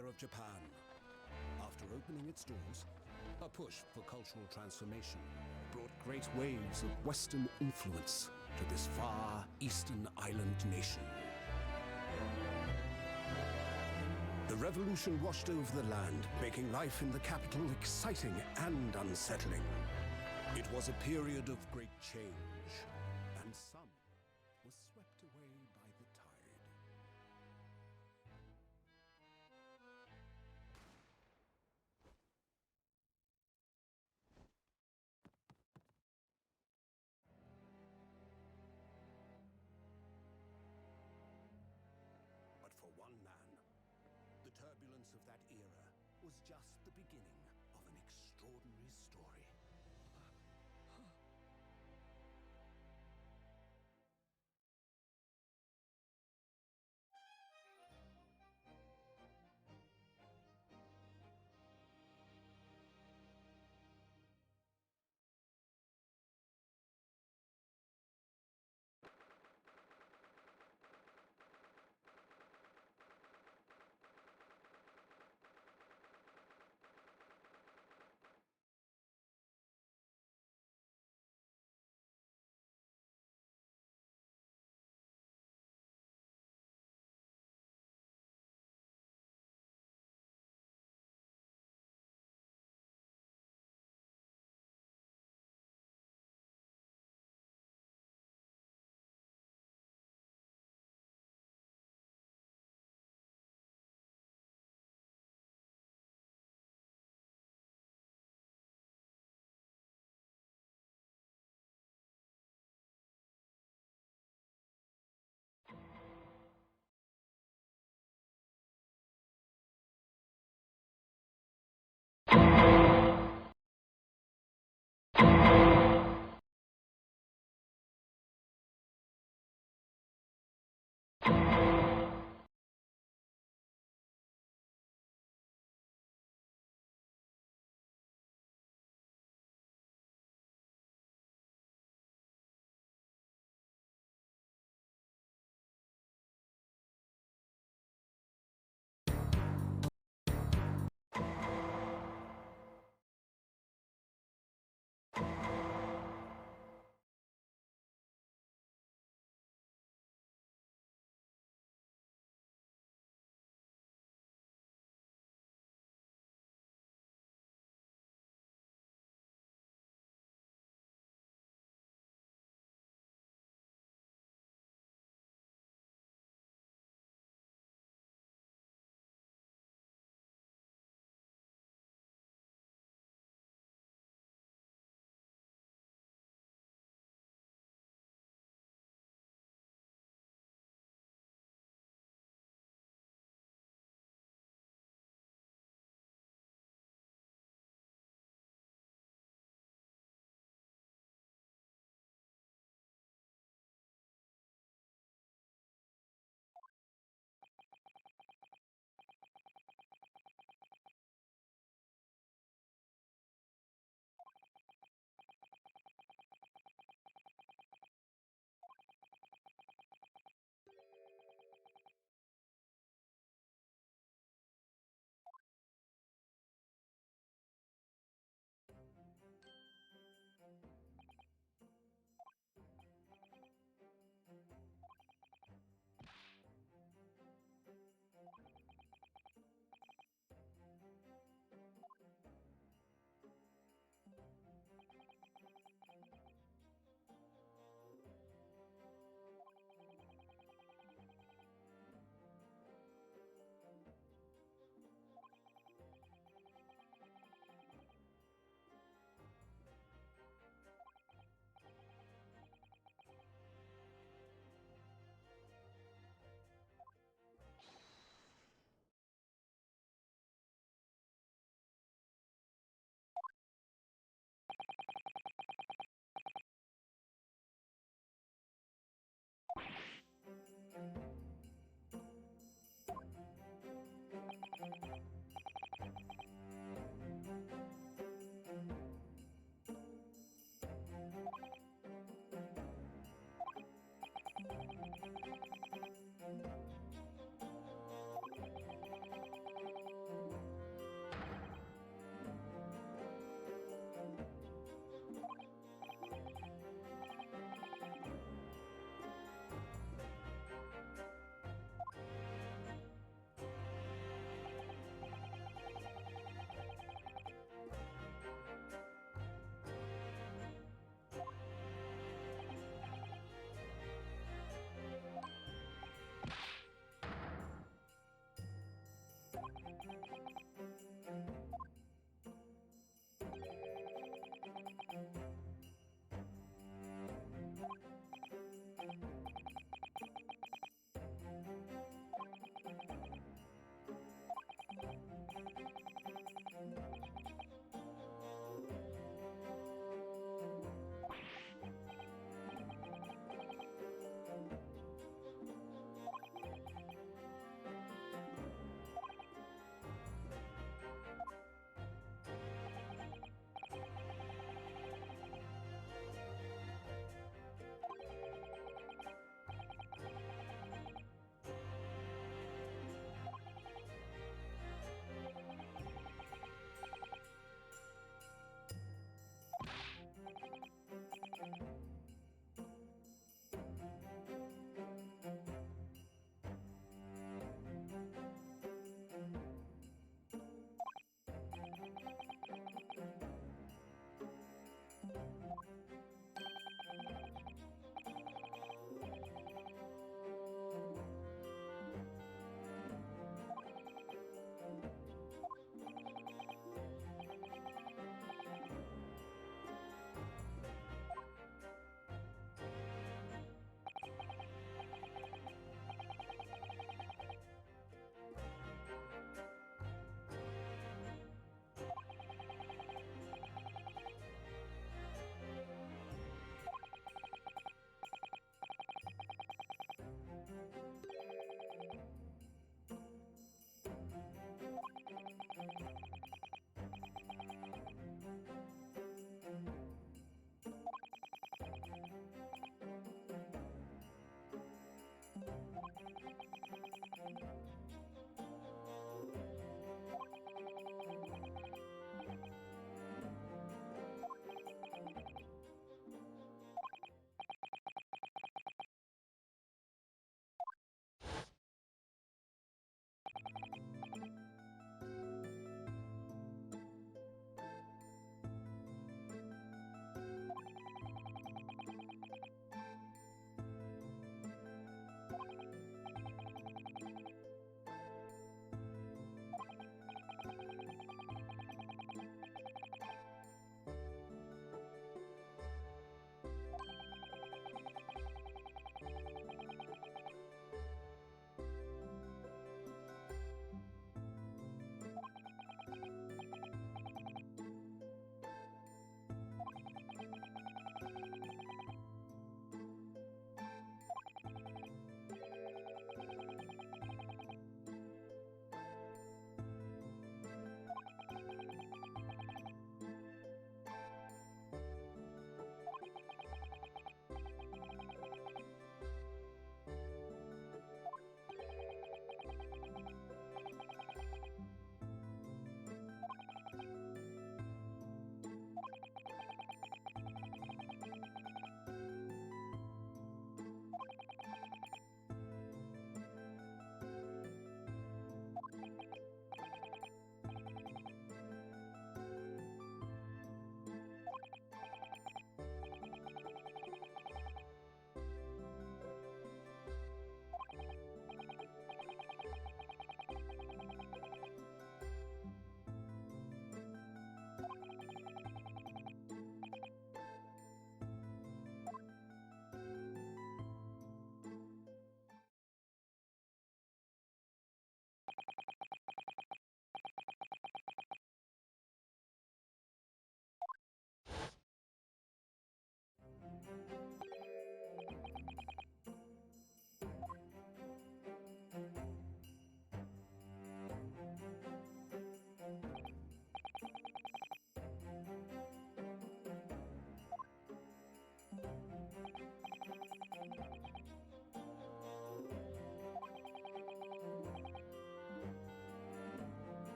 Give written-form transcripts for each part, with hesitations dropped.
Empire of Japan. After opening its doors, a push for cultural transformation brought great waves of Western influence to this far eastern island nation. The revolution washed over the land, making life in the capital exciting and unsettling. It was a period of great change, and some were swept away by the tide. But for one man, the turbulence of that era was just the beginning of an extraordinary story.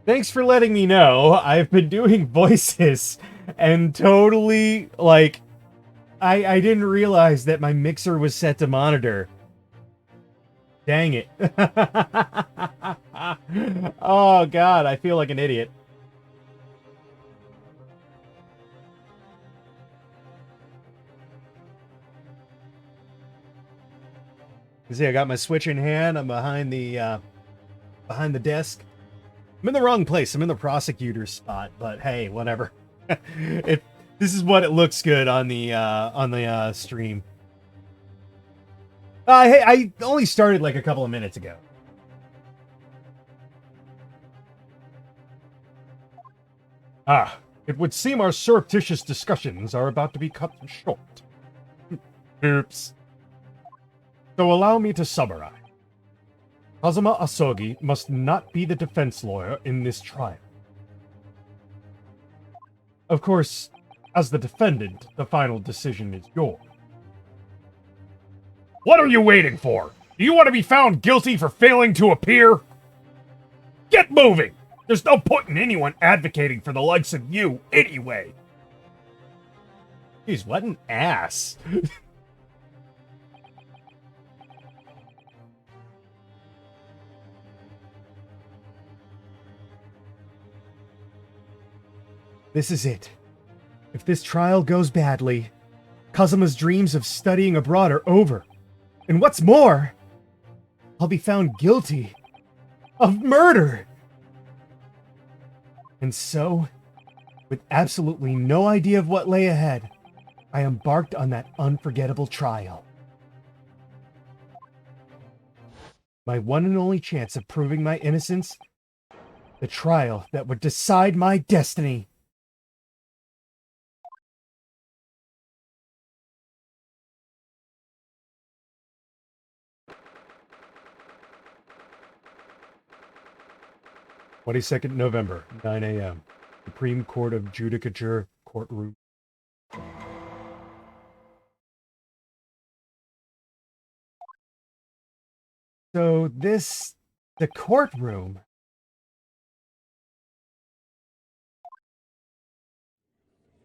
Thanks for letting me know. I've been doing voices and totally, like, I didn't realize that my mixer was set to monitor. Dang it. Oh, God, I feel like an idiot. You see, I got my Switch in hand. I'm behind the desk. I'm in the wrong place. I'm in the prosecutor's spot, but hey, whatever. This is what it looks good on the stream. Hey, I only started like a couple of minutes ago. Ah, it would seem our surreptitious discussions are about to be cut short. Oops. So allow me to summarize. Kazuma Asogi must not be the defense lawyer in this trial. Of course, as the defendant, the final decision is yours. What are you waiting for? Do you want to be found guilty for failing to appear? Get moving! There's no point in anyone advocating for the likes of you anyway. Jeez, what an ass. This is it. If this trial goes badly, Kazuma's dreams of studying abroad are over. And what's more, I'll be found guilty of murder. And so, with absolutely no idea of what lay ahead, I embarked on that unforgettable trial. My one and only chance of proving my innocence, the trial that would decide my destiny. November, 9 a.m. Supreme Court of Judicature courtroom. So the courtroom.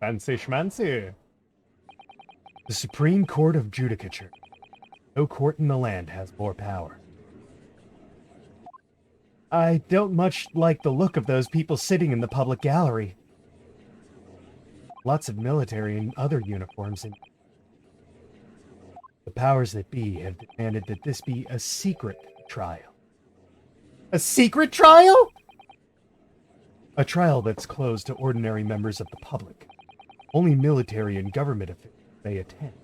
Fancy schmancy. The Supreme Court of Judicature. No court in the land has more power. I don't much like the look of those people sitting in the public gallery. Lots of military and other uniforms, and the powers that be have demanded that this be a secret trial. A secret trial? A trial that's closed to ordinary members of the public. Only military and government officials may attend.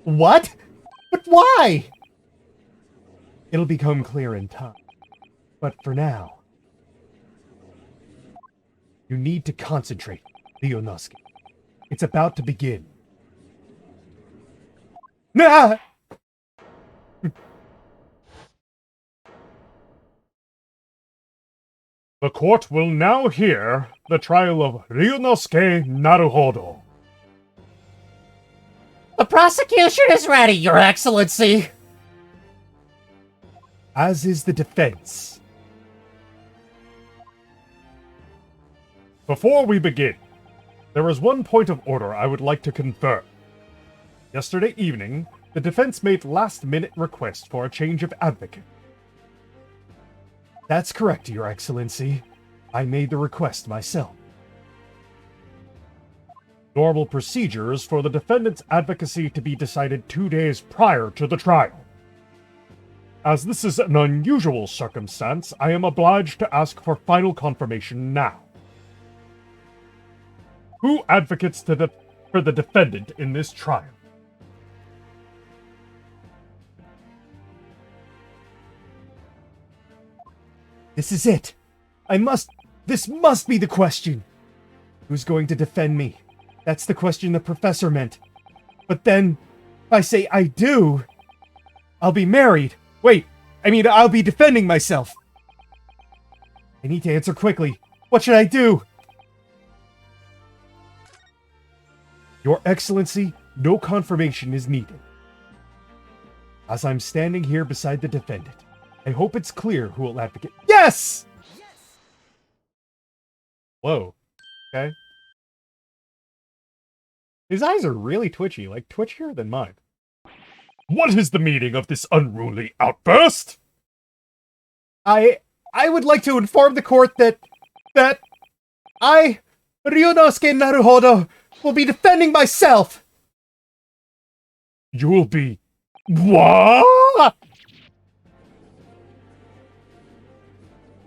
What? But why? It'll become clear in time. But for now, you need to concentrate, Ryunosuke. It's about to begin. Nah! The court will now hear the trial of Ryunosuke Naruhodo. The prosecution is ready, Your Excellency! As is the defense. Before we begin, there is one point of order I would like to confirm. Yesterday evening, the defense made last-minute request for a change of advocate. That's correct, Your Excellency. I made the request myself. Normal procedure is for the defendant's advocacy to be decided 2 days prior to the trial. As this is an unusual circumstance, I am obliged to ask for final confirmation now. Who advocates for the defendant in this trial? This is it. This must be the question. Who's going to defend me? That's the question the professor meant. But then, if I say I do, I'll be married. I'll be defending myself. I need to answer quickly. What should I do? Your Excellency, no confirmation is needed. As I'm standing here beside the defendant, I hope it's clear who will advocate. Yes! Whoa. Okay. His eyes are really twitchy, like twitchier than mine. What is the meaning of this unruly outburst? I would like to inform the court that I, Ryunosuke Naruhodo, will be defending myself! You will be... What?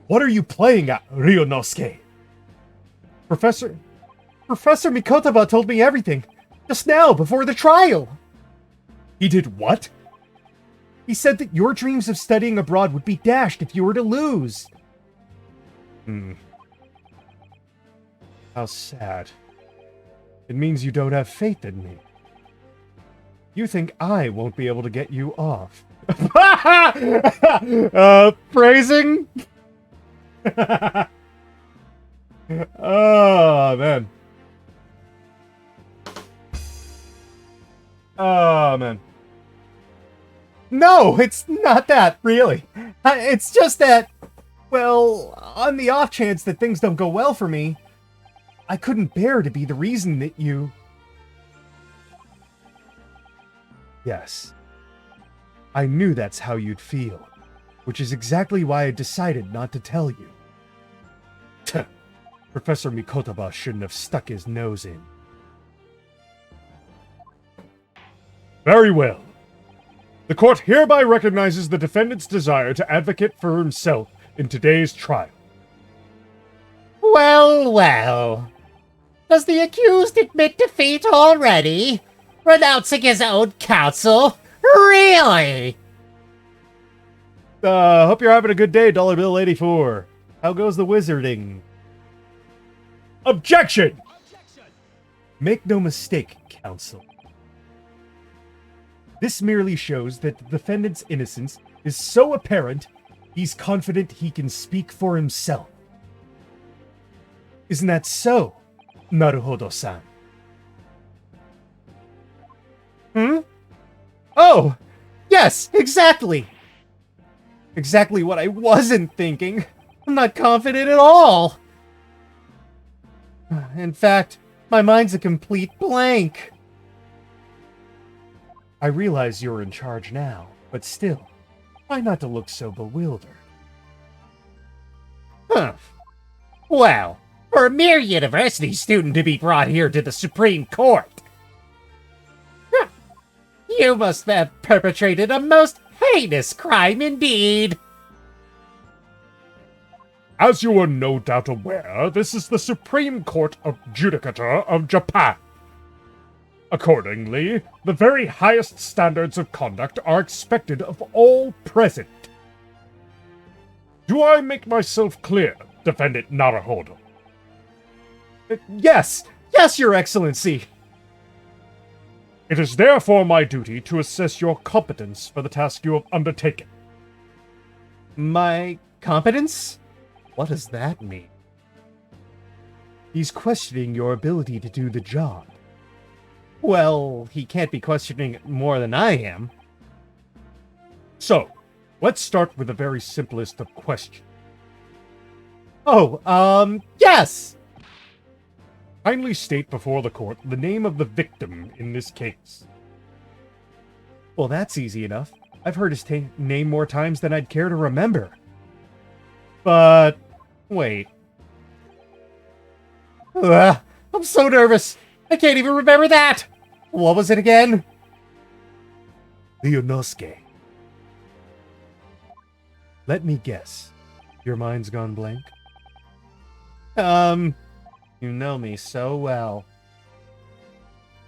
What are you playing at, Ryunosuke? Professor Mikotaba told me everything. Just now, before the trial. He did what? He said that your dreams of studying abroad would be dashed if you were to lose. How sad. It means you don't have faith in me. You think I won't be able to get you off. Phrasing? Oh, man. Oh, man. No, it's not that, really. It's just that, well, on the off chance that things don't go well for me, I couldn't bear to be the reason that you... Yes. I knew that's how you'd feel, which is exactly why I decided not to tell you. Tuh. Professor Mikotaba shouldn't have stuck his nose in. Very well. The court hereby recognizes the defendant's desire to advocate for himself in today's trial. Well, well. Does the accused admit defeat already? Renouncing his own counsel? Really? Hope you're having a good day, Dollar Bill 84. How goes the wizarding? Objection! Make no mistake, counsel. This merely shows that the defendant's innocence is so apparent, he's confident he can speak for himself. Isn't that so, Naruhodo-san? Oh! Yes, exactly! Exactly what I wasn't thinking. I'm not confident at all. In fact, my mind's a complete blank. I realize you're in charge now, but still, try not to look so bewildered. Huh. Well, for a mere university student to be brought here to the Supreme Court. Huh. You must have perpetrated a most heinous crime indeed. As you are no doubt aware, this is the Supreme Court of Judicature of Japan. Accordingly, the very highest standards of conduct are expected of all present. Do I make myself clear, Defendant Naruhodo? Yes! Yes, Your Excellency! It is therefore my duty to assess your competence for the task you have undertaken. My competence? What does that mean? He's questioning your ability to do the job. Well, he can't be questioning it more than I am. So, let's start with the very simplest of questions. Oh, yes! Kindly state before the court the name of the victim in this case. Well, that's easy enough. I've heard his name more times than I'd care to remember. But, wait. Ugh, I'm so nervous. I can't even remember that. What was it again? Leonosuke. Let me guess. Your mind's gone blank? You know me so well.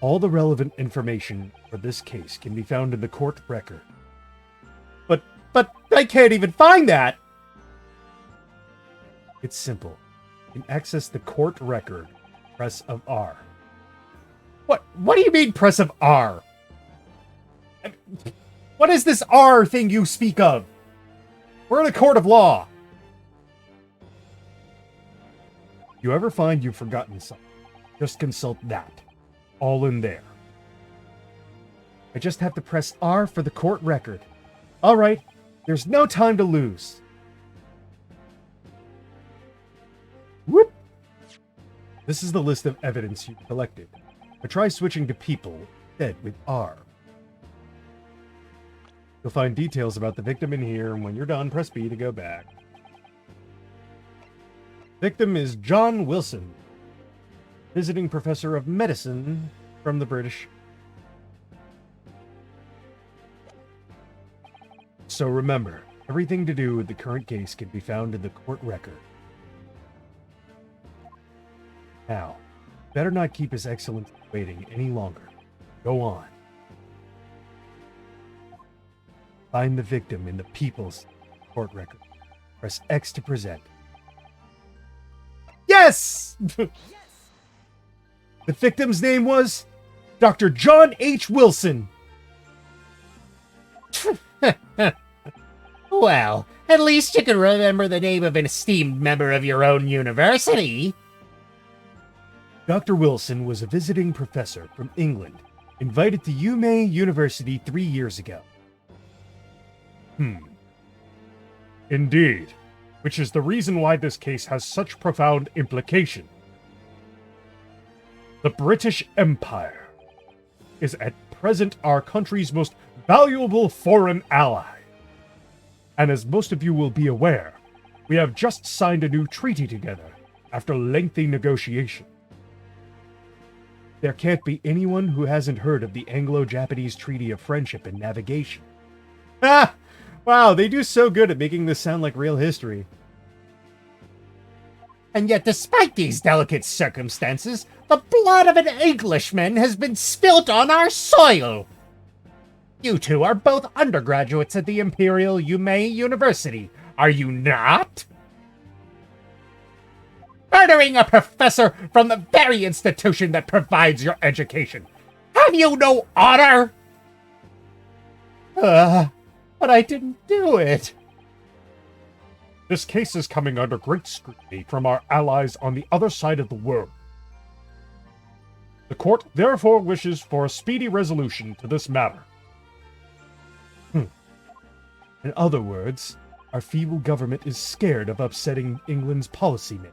All the relevant information for this case can be found in the court record. But I can't even find that! It's simple. You can access the court record, press of R. What do you mean, press of R? What is this R thing you speak of? We're in a court of law. If you ever find you've forgotten something, just consult that. All in there. I just have to press R for the court record. All right, there's no time to lose. Whoop! This is the list of evidence you've collected. But try switching to people instead with R. You'll find details about the victim in here, and when you're done, press B to go back. Victim is John Wilson, visiting professor of medicine from the British. So remember, everything to do with the current case can be found in the court record. Now, better not keep His Excellency waiting any longer. Go on. Find the victim in the People's Court record. Press X to present. Yes! The victim's name was Dr. John H. Wilson. Well, at least you can remember the name of an esteemed member of your own university. Dr. Wilson was a visiting professor from England, invited to Yume University 3 years ago. Indeed, which is the reason why this case has such profound implication. The British Empire is at present our country's most valuable foreign ally. And as most of you will be aware, we have just signed a new treaty together after lengthy negotiation. There can't be anyone who hasn't heard of the Anglo-Japanese Treaty of Friendship and Navigation. Ah! Wow, they do so good at making this sound like real history. And yet, despite these delicate circumstances, the blood of an Englishman has been spilt on our soil. You two are both undergraduates at the Imperial Yume University, are you not? Murdering a professor from the very institution that provides your education. Have you no honor? But I didn't do it. This case is coming under great scrutiny from our allies on the other side of the world. The court therefore wishes for a speedy resolution to this matter. In other words, our feeble government is scared of upsetting England's policymakers.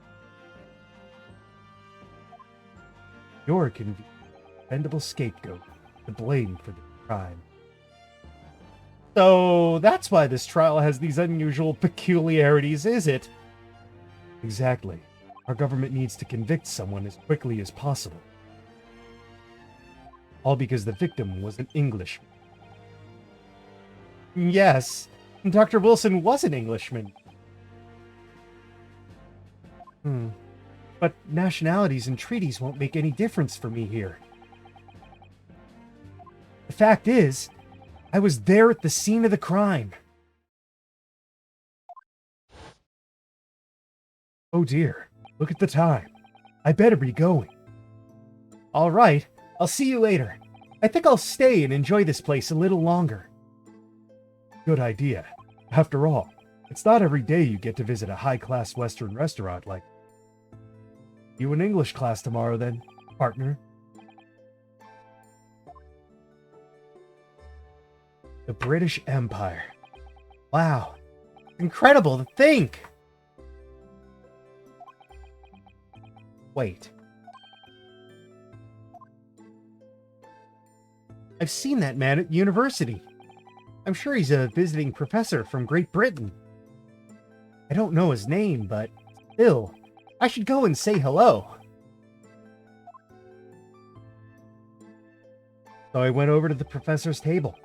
You're a convenient, dependable scapegoat to blame for the crime. So that's why this trial has these unusual peculiarities, is it? Exactly. Our government needs to convict someone as quickly as possible. All because the victim was an Englishman. Yes, Dr. Wilson was an Englishman. But nationalities and treaties won't make any difference for me here. The fact is, I was there at the scene of the crime. Oh dear, look at the time. I better be going. All right, I'll see you later. I think I'll stay and enjoy this place a little longer. Good idea. After all, it's not every day you get to visit a high-class Western restaurant like... You in English class tomorrow then, partner. The British Empire. Wow. Incredible to think! Wait. I've seen that man at university. I'm sure he's a visiting professor from Great Britain. I don't know his name, but still, I should go and say hello. So I went over to the professor's table.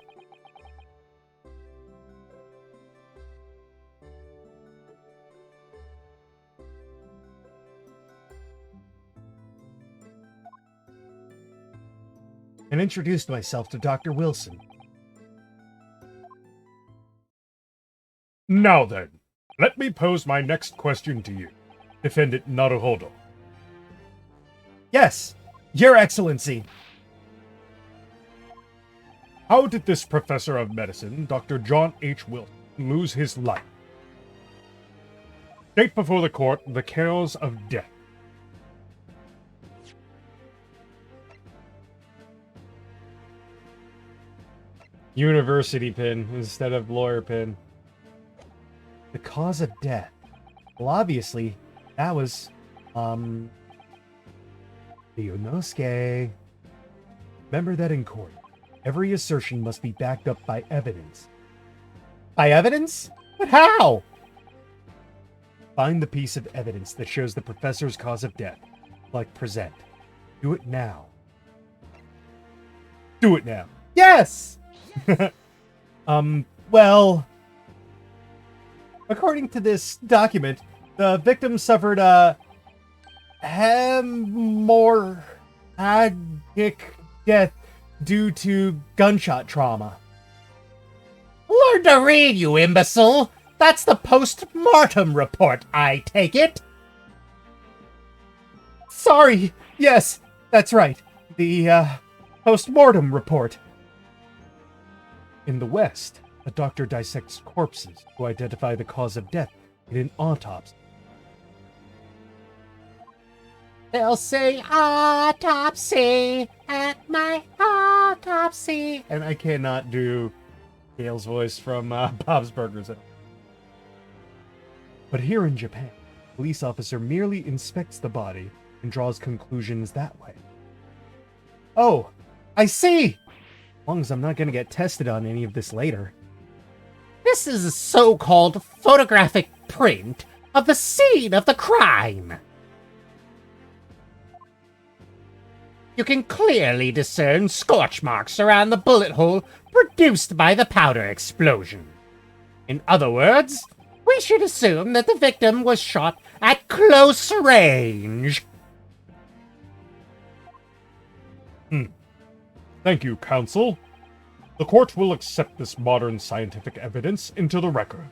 And introduced myself to Dr. Wilson. Now then, let me pose my next question to you, Defendant Naruhodo. Yes, Your Excellency. How did this professor of medicine, Dr. John H. Wilson, lose his life? State before the court the cause of death. University pin instead of lawyer pin. The cause of death. Well, obviously, that was, Ryunosuke. Remember that in court, every assertion must be backed up by evidence. By evidence? But how? Find the piece of evidence that shows the professor's cause of death. Like, present. Do it now. Do it now. Yes! Well... According to this document, the victim suffered a hemorrhagic death due to gunshot trauma. Learn to read, you imbecile! That's the post-mortem report, I take it! Sorry, yes, that's right. The, post-mortem report. In the West, a doctor dissects corpses to identify the cause of death in an autopsy. They'll say autopsy at my autopsy. And I cannot do Gail's voice from Bob's Burgers. But here in Japan, a police officer merely inspects the body and draws conclusions that way. Oh, I see! As long as I'm not going to get tested on any of this later. This is a so-called photographic print of the scene of the crime. You can clearly discern scorch marks around the bullet hole produced by the powder explosion. In other words, we should assume that the victim was shot at close range. Thank you, counsel. The court will accept this modern scientific evidence into the record.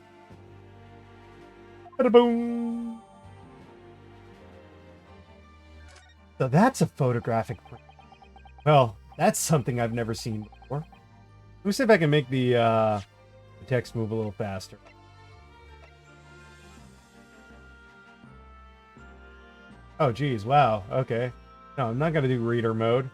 Bada-boom! So that's a photographic print. Well, that's something I've never seen before. Let me see if I can make the text move a little faster. Oh, geez, wow, okay. No, I'm not going to do reader mode.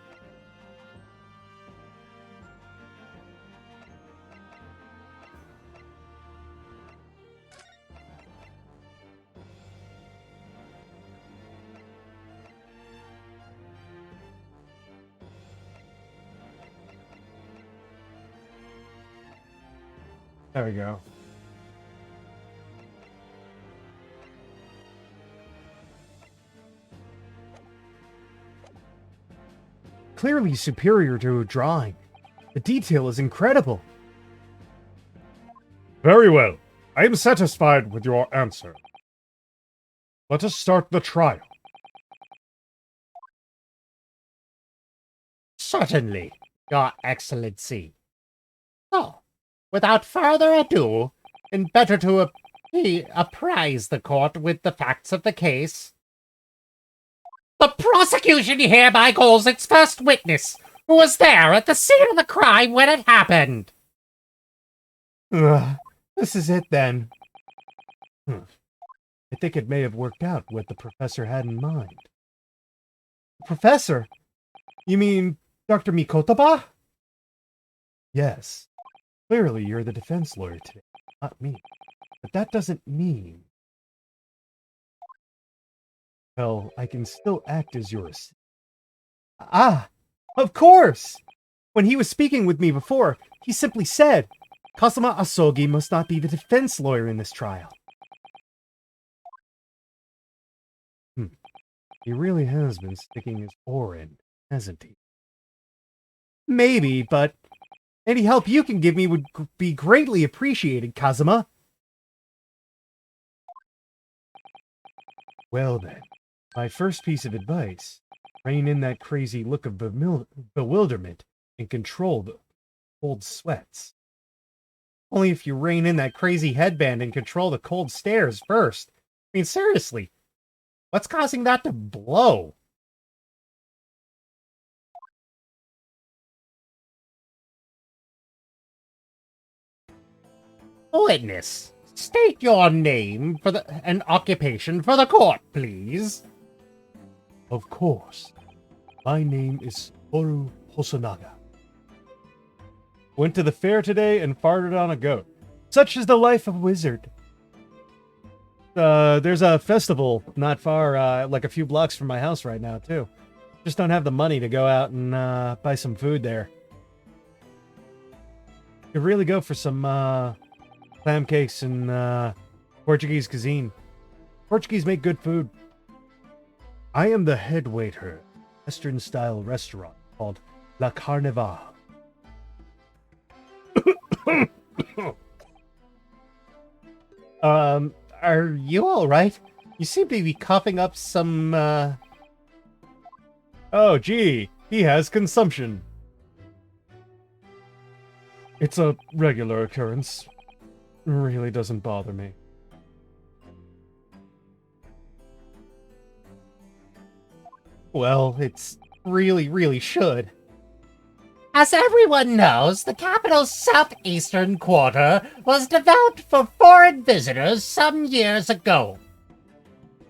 There we go. Clearly superior to a drawing. The detail is incredible. Very well. I am satisfied with your answer. Let us start the trial. Certainly, Your Excellency. So, without further ado, and better to apprise the court with the facts of the case, the prosecution hereby calls its first witness, who was there at the scene of the crime when it happened. This is it then. I think it may have worked out what the professor had in mind. Professor? You mean Dr. Mikotaba? Yes. Clearly you're the defense lawyer today, not me. But that doesn't mean... Well, I can still act as your assistant. Ah! Of course! When he was speaking with me before, he simply said, Kazuma Asogi must not be the defense lawyer in this trial. He really has been sticking his oar in, hasn't he? Maybe, but any help you can give me would be greatly appreciated, Kazuma. Well then, my first piece of advice, rein in that crazy look of bewilderment and control the cold sweats. Only if you rein in that crazy headband and control the cold stares first. I mean, seriously, what's causing that to blow? Witness, state your name and occupation for the court, please. Of course. My name is Toru Hosonaga. Went to the fair today and farted on a goat. Such is the life of a wizard. There's a festival not far, like a few blocks from my house right now, too. Just don't have the money to go out and buy some food there. Could really go for some clam cakes and Portuguese cuisine. Portuguese make good food. I am the head waiter, Western-style restaurant called La Carnival. Are you alright? You seem to be coughing up some, Oh, gee, he has consumption. It's a regular occurrence. Really doesn't bother me. Well, it's really should. As everyone knows, the capital's southeastern quarter was developed for foreign visitors some years ago.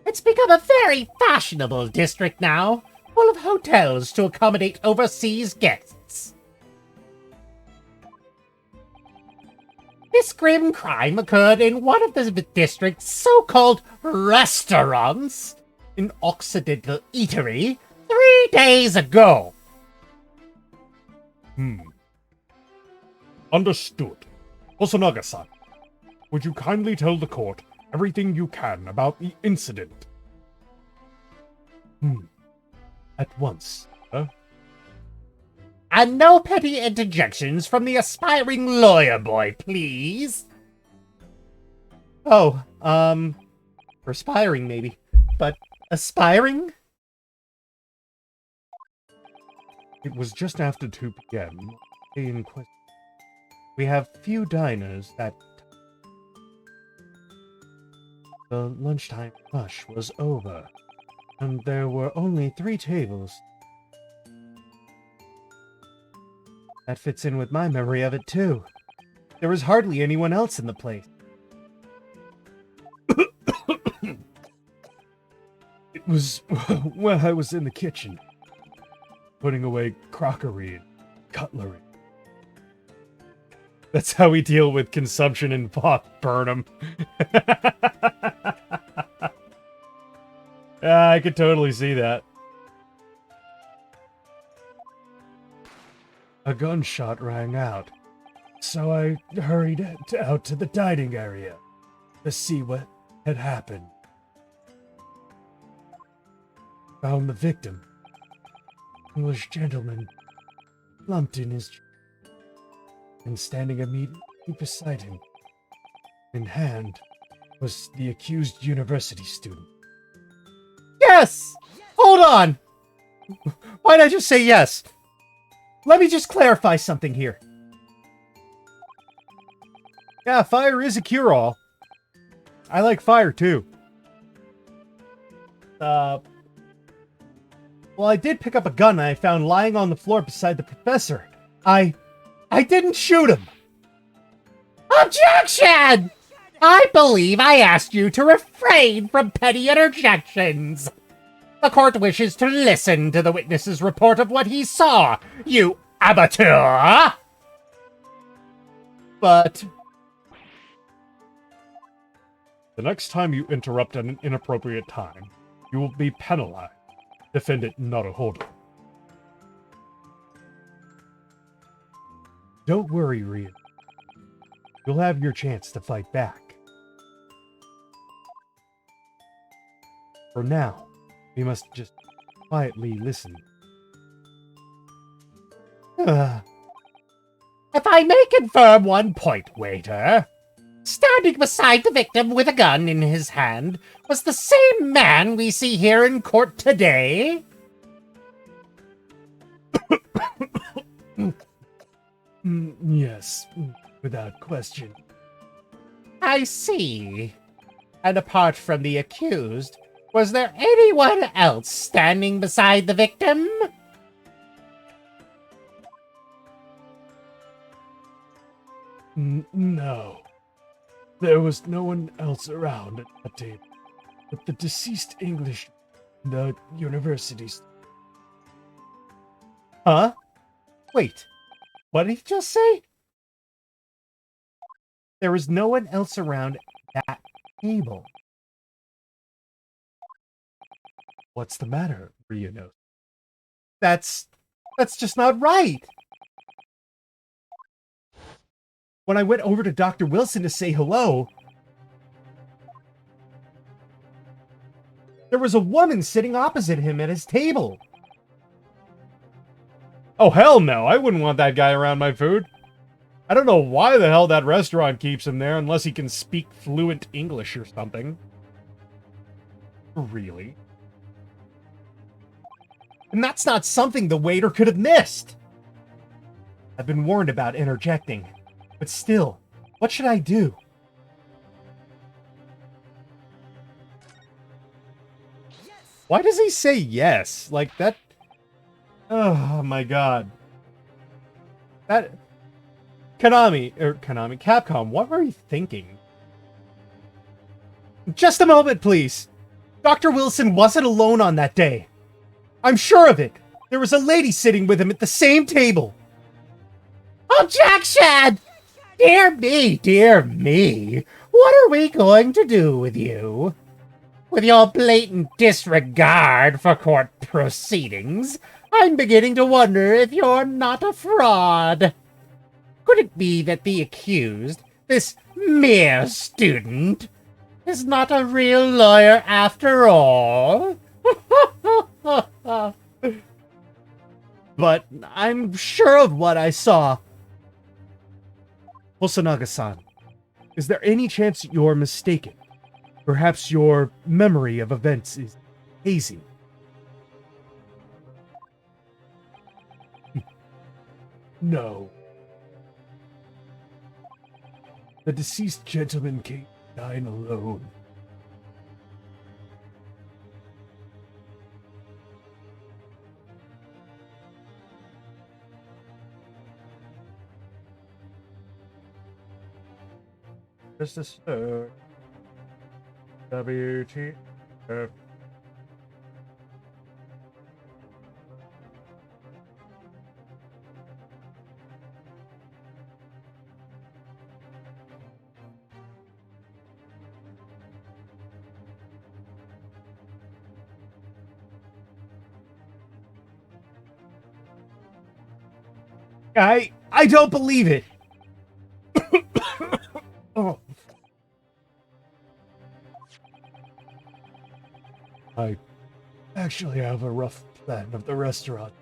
It's become a very fashionable district now, full of hotels to accommodate overseas guests. This grim crime occurred in one of the district's so-called restaurants, an Occidental eatery, 3 days ago. Understood. Hosonaga-san, would you kindly tell the court everything you can about the incident? At once. And no petty interjections from the aspiring lawyer boy, please. Oh, perspiring maybe, but aspiring? It was just after 2 p.m. in question. We have few diners that... The lunchtime rush was over, and there were only 3 tables. That fits in with my memory of it, too. There was hardly anyone else in the place. It was when I was in the kitchen, putting away crockery and cutlery. That's how we deal with consumption in Burnham. I could totally see that. A gunshot rang out. So I hurried out to the dining area to see what had happened. Found the victim, English gentleman, slumped in his chair, and standing immediately beside him, in hand, was the accused university student. Yes! Hold on! Why'd I just say yes? Let me just clarify something here. Yeah, fire is a cure-all. I like fire, too. Well, I did pick up a gun I found lying on the floor beside the professor. I didn't shoot him. Objection! I believe I asked you to refrain from petty interjections. The court wishes to listen to the witness's report of what he saw, you amateur! But... The next time you interrupt at an inappropriate time, you will be penalized. Defendant Naruhodo. Don't worry, Ryu. You'll have your chance to fight back. For now, we must just quietly listen. If I may confirm one point, waiter. Standing beside the victim with a gun in his hand was the same man we see here in court today? Yes, without question. I see. And apart from the accused, was there anyone else standing beside the victim? No. There was no one else around at that table but the deceased English in the universities. Huh? Wait, what did he just say? There was no one else around that table. What's the matter, Ryuno? That's just not right. When I went over to Dr. Wilson to say hello, there was a woman sitting opposite him at his table. Oh, hell no. I wouldn't want that guy around my food. I don't know why the hell that restaurant keeps him there unless he can speak fluent English or something. Really? And that's not something the waiter could have missed. I've been warned about interjecting, but still, what should I do? Why does he say yes? Like that... Oh my god. That... Capcom, what were you thinking? Just a moment, please. Dr. Wilson wasn't alone on that day. I'm sure of it. There was a lady sitting with him at the same table. Objection! Dear me, dear me. What are we going to do with you? With your blatant disregard for court proceedings, I'm beginning to wonder if you're not a fraud. Could it be that the accused, this mere student, is not a real lawyer after all? But I'm sure of what I saw. Hosonaga-san, is there any chance you're mistaken? Perhaps your memory of events is hazy. No. The deceased gentleman came to dine alone. Just a sec. WTF. I don't believe it. I actually have a rough plan of the restaurant,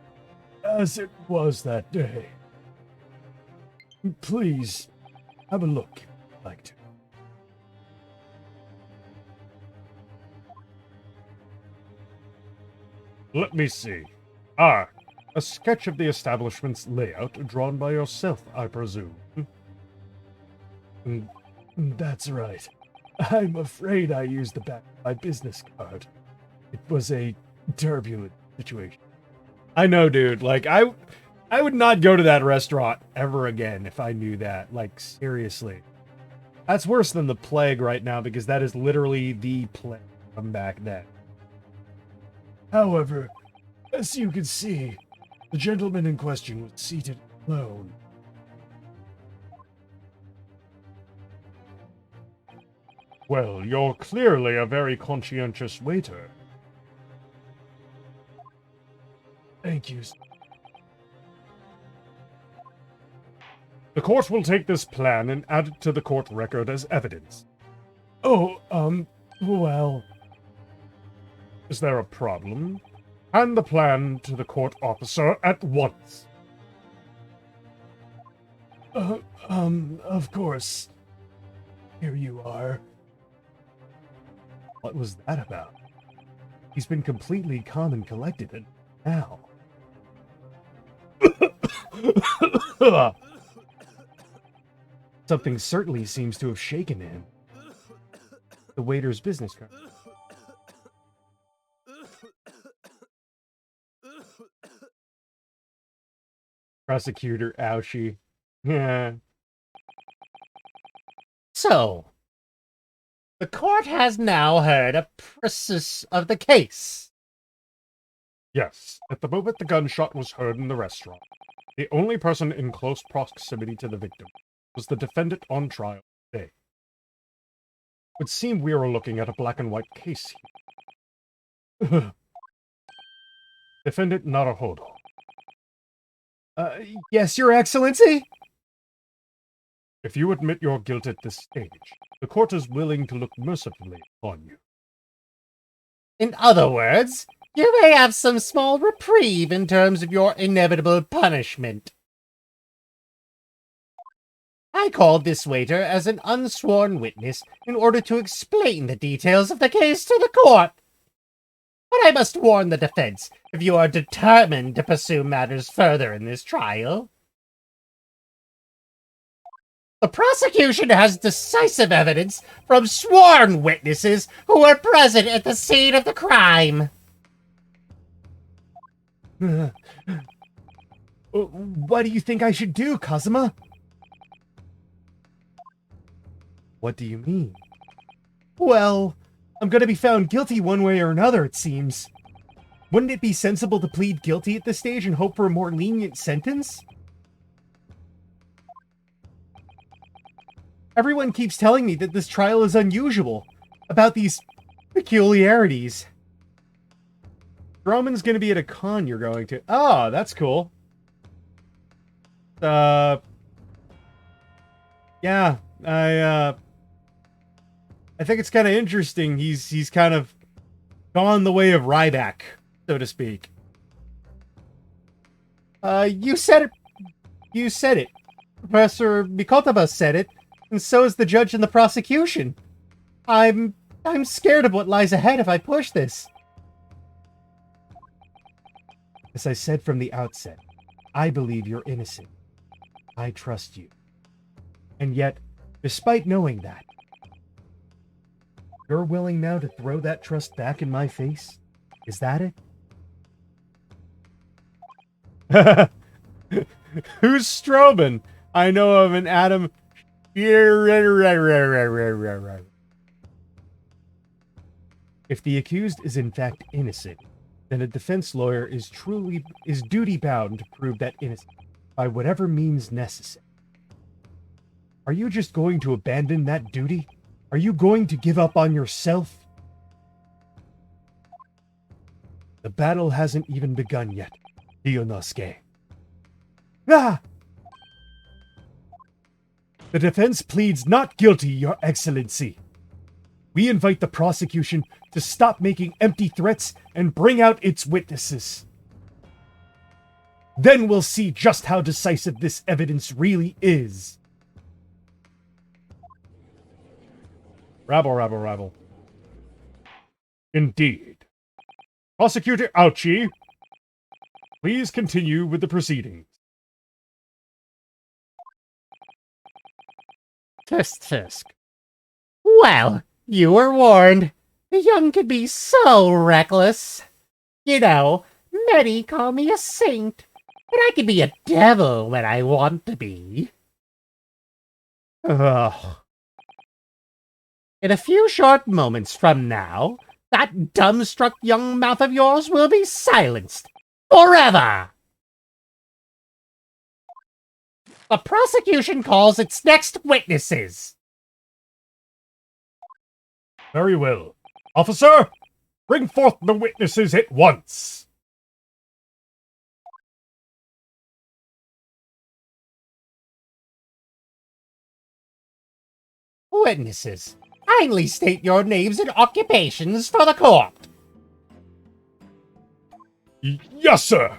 as it was that day. Please, have a look if you'd like to. Let me see. Ah, a sketch of the establishment's layout drawn by yourself, I presume. That's right. I'm afraid I used the back of my business card. It was a turbulent situation. I know, dude. Like, I would not go to that restaurant ever again if I knew that. Like, seriously. That's worse than the plague right now, because that is literally the plague from back then. However, as you can see, the gentleman in question was seated alone. Well, you're clearly a very conscientious waiter. Thank you. The court will take this plan and add it to the court record as evidence. Oh, well... Is there a problem? Hand the plan to the court officer at once. Of course. Here you are. What was that about? He's been completely calm and collected, and now... Something certainly seems to have shaken him. The waiter's business card. Prosecutor Ouchie. Yeah. So, the court has now heard a process of the case. Yes, at the moment the gunshot was heard in the restaurant, the only person in close proximity to the victim was the defendant on trial today. It would seem we are looking at a black and white case here. Defendant Naruhodo. Yes, Your Excellency? If you admit your guilt at this stage, the court is willing to look mercifully upon you. In other words, you may have some small reprieve in terms of your inevitable punishment. I called this waiter as an unsworn witness in order to explain the details of the case to the court. But I must warn the defense if you are determined to pursue matters further in this trial. The prosecution has decisive evidence from sworn witnesses who were present at the scene of the crime. What do you think I should do, Kazuma? What do you mean? Well, I'm gonna be found guilty one way or another, it seems. Wouldn't it be sensible to plead guilty at this stage and hope for a more lenient sentence? Everyone keeps telling me that this trial is unusual, about these peculiarities. Roman's gonna be at a con you're going to. Oh, that's cool. Yeah, I think it's kind of interesting. He's kind of gone the way of Ryback, so to speak. You said it. You said it. Professor Mikotaba said it, and so is the judge and the prosecution. I'm scared of what lies ahead if I push this. As I said from the outset, I believe you're innocent. I trust you. And yet, despite knowing that, you're willing now to throw that trust back in my face? Is that it? Who's Strobin? I know of an Adam. If the accused is in fact innocent, then a defense lawyer is duty bound to prove that innocence by whatever means necessary. Are you just going to abandon that duty? Are you going to give up on yourself? The battle hasn't even begun yet, Ryunosuke. Ah! The defense pleads not guilty, Your Excellency. we invite the prosecution to stop making empty threats and bring out its witnesses. Then we'll see just how decisive this evidence really is. Rabble, rabble, rabble. Indeed. Prosecutor Ouchie, please continue with the proceedings. Tisk tisk. Well, you were warned. The young can be so reckless. You know, many call me a saint, but I can be a devil when I want to be. Ugh. In a few short moments from now, that dumbstruck young mouth of yours will be silenced. Forever! The prosecution calls its next witnesses. Very well. Officer, bring forth the witnesses at once. Witnesses, kindly state your names and occupations for the court. Yes, sir.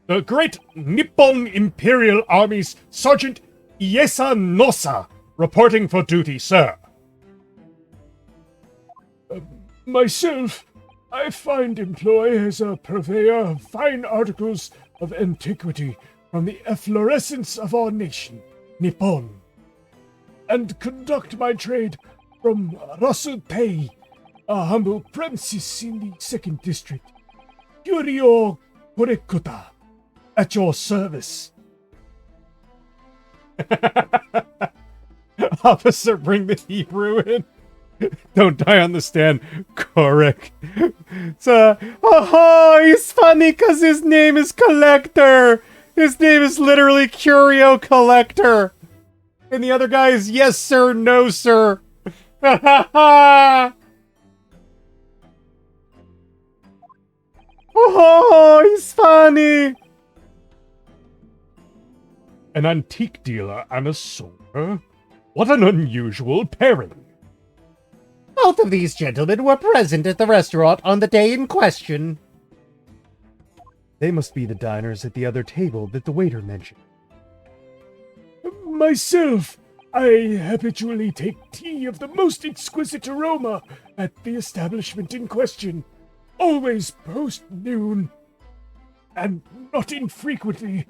The great Nippon Imperial Army's Sergeant Iesa Nosa, reporting for duty, sir. Myself, I find employ as a purveyor of fine articles of antiquity from the efflorescence of our nation, Nippon, and conduct my trade from Rasutei, a humble premises in the 2nd District. Curio Kurekuta, at your service. Officer, bring the Hebrew in. Don't die on the stand, Korek. He's funny because his name is Collector. His name is literally Curio Collector. And the other guy is yes, sir, no, sir. Oh, he's funny. An antique dealer and a soldier? What an unusual pairing. Both of these gentlemen were present at the restaurant on the day in question. They must be the diners at the other table that the waiter mentioned. Myself, I habitually take tea of the most exquisite aroma at the establishment in question, always post-noon, and not infrequently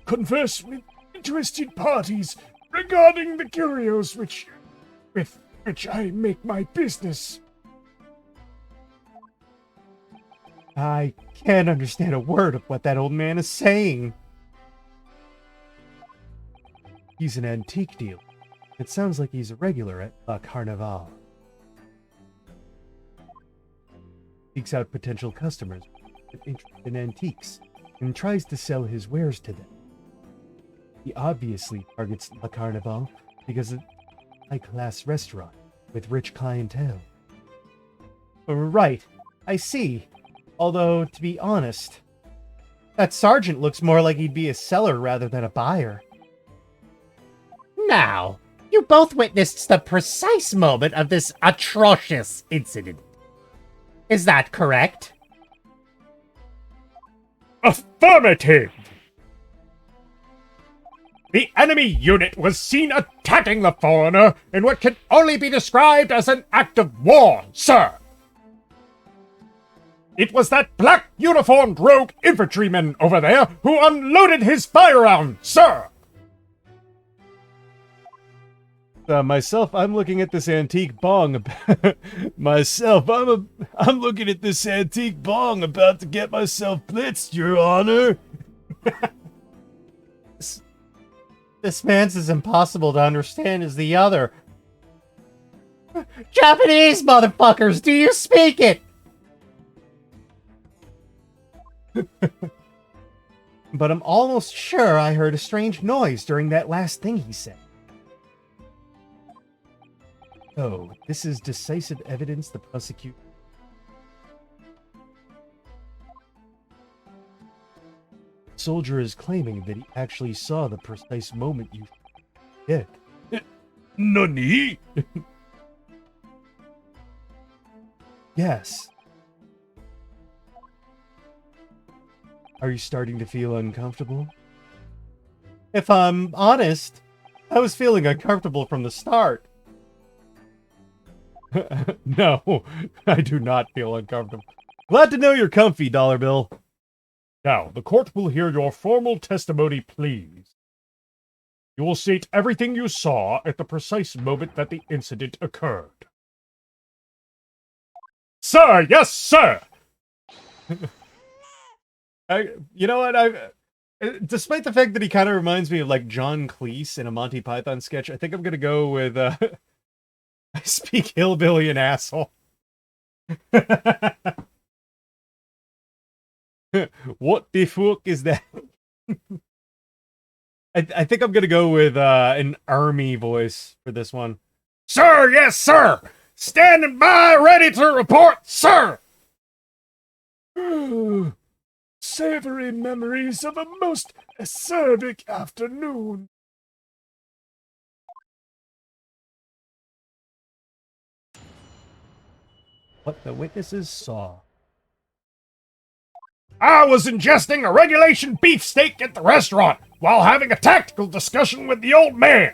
converse with interested parties regarding the curios with which I make my business. I can't understand a word of what that old man is saying. He's an antique dealer. It sounds like he's a regular at La Carnival. Seeks out potential customers with interest in antiques and tries to sell his wares to them. He obviously targets La Carnival because it's a high-class restaurant with rich clientele. Right, I see. Although, to be honest, that sergeant looks more like he'd be a seller rather than a buyer. Now, you both witnessed the precise moment of this atrocious incident. Is that correct? Affirmative! The enemy unit was seen attacking the foreigner in what can only be described as an act of war, sir. It was that black uniformed rogue infantryman over there who unloaded his firearm, sir! Myself, I'm looking at this antique bong. I'm looking at this antique bong about to get myself blitzed, Your Honor. This man's as impossible to understand as the other. Japanese, motherfuckers, do you speak it? But I'm almost sure I heard a strange noise during that last thing he said. Oh, this is decisive evidence the prosecution. Soldier is claiming that he actually saw the precise moment you did. Nani? Yes. Are you starting to feel uncomfortable? If I'm honest, I was feeling uncomfortable from the start. No, I do not feel uncomfortable. Glad to know you're comfy, Dollar Bill. Now, the court will hear your formal testimony, please. You will state everything you saw at the precise moment that the incident occurred. Sir, yes, sir! You know what? Despite the fact that he kind of reminds me of like John Cleese in a Monty Python sketch, I think I'm gonna go with I speak hillbilly and asshole. What the fuck is that? I think I'm gonna go with an army voice for this one. Sir, yes, sir! Standing by, ready to report, sir! Savory memories of a most acerbic afternoon. What the witnesses saw. I was ingesting a regulation beefsteak at the restaurant while having a tactical discussion with the old man.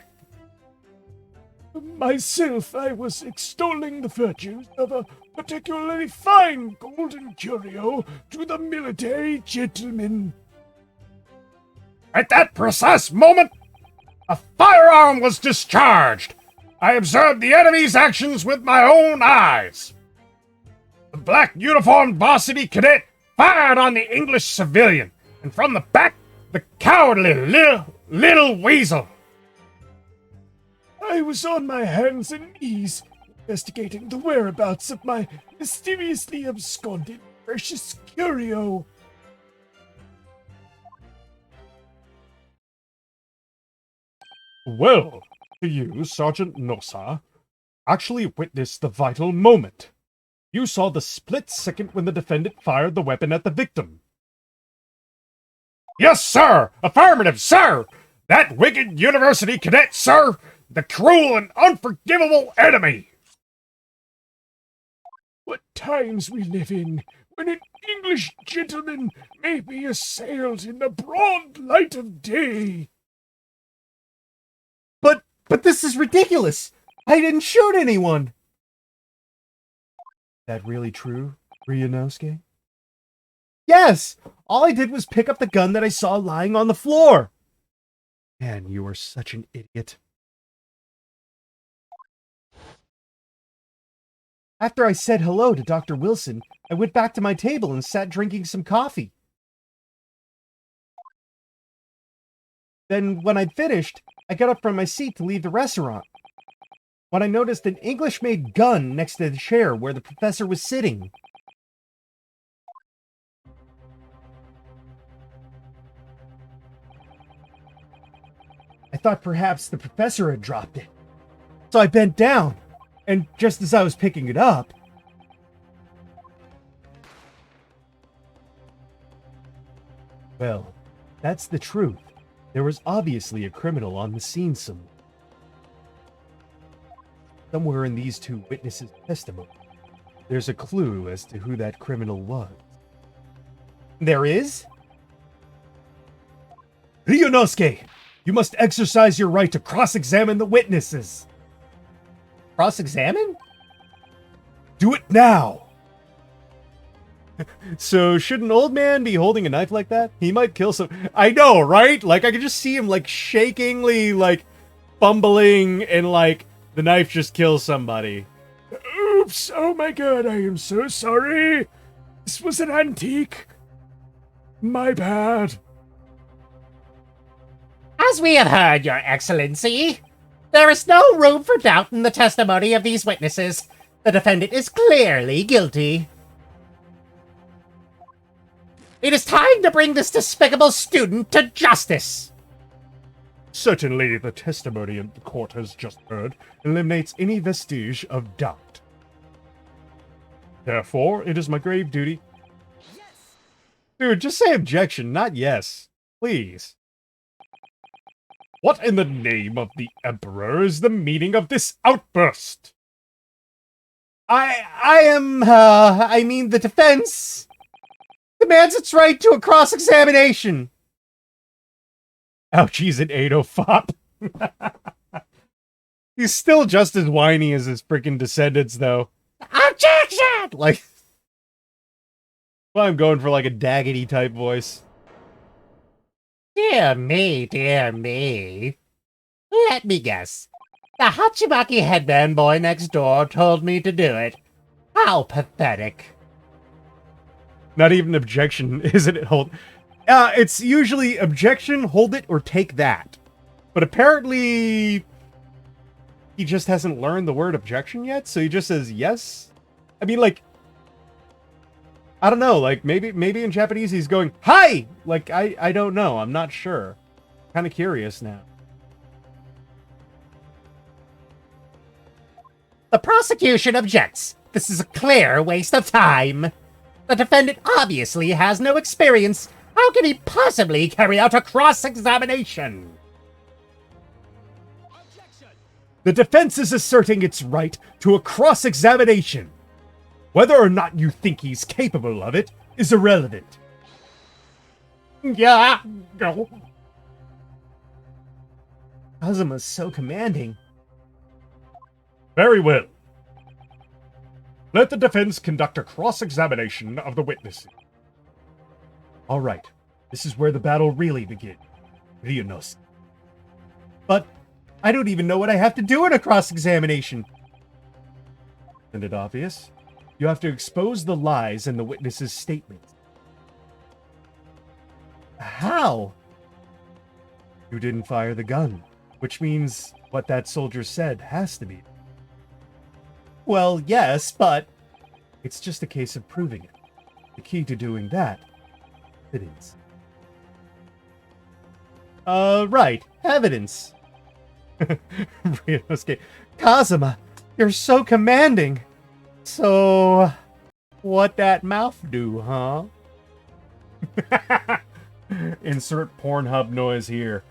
Myself, I was extolling the virtues of a particularly fine golden curio to the military gentleman. At that precise moment, a firearm was discharged. I observed the enemy's actions with my own eyes. The black uniformed varsity cadet fired on the English civilian, and from the back, the cowardly little weasel. I was on my hands and knees, investigating the whereabouts of my mysteriously absconded precious curio. Well, you, Sergeant Nosa, actually witnessed the vital moment. You saw the split second when the defendant fired the weapon at the victim. Yes, sir! Affirmative, sir! That wicked university cadet, sir! The cruel and unforgivable enemy! What times we live in, when an English gentleman may be assailed in the broad light of day! But this is ridiculous! I didn't shoot anyone! That really true, Ryunosuke? Yes! All I did was pick up the gun that I saw lying on the floor! Man, you are such an idiot. After I said hello to Dr. Wilson, I went back to my table and sat drinking some coffee. Then, when I'd finished, I got up from my seat to leave the restaurant, when I noticed an English-made gun next to the chair where the professor was sitting. I thought perhaps the professor had dropped it. So I bent down, and just as I was picking it up, well, that's the truth. There was obviously a criminal on the scene somewhere. Somewhere in these two witnesses' testimony, there's a clue as to who that criminal was. There is? Ryunosuke, you must exercise your right to cross-examine the witnesses. Cross-examine? Do it now! So, should an old man be holding a knife like that? He might kill some... I know, right? Like, I could just see him, like, shakingly, like, fumbling, and, like, the knife just kills somebody. Oops! Oh my god, I am so sorry! This was an antique. My bad. As we have heard, Your Excellency, there is no room for doubt in the testimony of these witnesses. The defendant is clearly guilty. It is time to bring this despicable student to justice. Certainly, the testimony the court has just heard eliminates any vestige of doubt. Therefore, it is my grave duty... Yes. Dude, just say objection, not yes. Please. What in the name of the Emperor is the meaning of this outburst? I mean, the defense demands its right to a cross-examination. Ouch, he's an 805. He's still just as whiny as his freaking descendants, though. Objection! Like, well, I'm going for like a Daggety type voice. dear me, dear me. Let me guess. The Hachimaki headband boy next door told me to do it. How pathetic. Not even objection, isn't it? It's usually objection, hold it, or take that. But apparently, he just hasn't learned the word objection yet, so he just says yes. I mean, like, I don't know, like, maybe in Japanese he's going, hi! Like, I don't know, I'm not sure. Kind of curious now. The prosecution objects. This is a clear waste of time. The defendant obviously has no experience. How can he possibly carry out a cross-examination? The defense is asserting its right to a cross-examination. Whether or not you think he's capable of it is irrelevant. Yeah, no. Kazuma's so commanding. Very well. Let the defense conduct a cross-examination of the witnesses. All right, this is where the battle really begins. Ryunos. But I don't even know what I have to do in a cross-examination. Isn't it obvious? You have to expose the lies in the witnesses' statements. How? You didn't fire the gun, which means what that soldier said has to be. Well, yes, but It's just a case of proving it. The key to doing that, evidence. right, evidence. Ryunosuke. Kazuma, you're so commanding. So, what that mouth do, huh? Insert Pornhub noise here.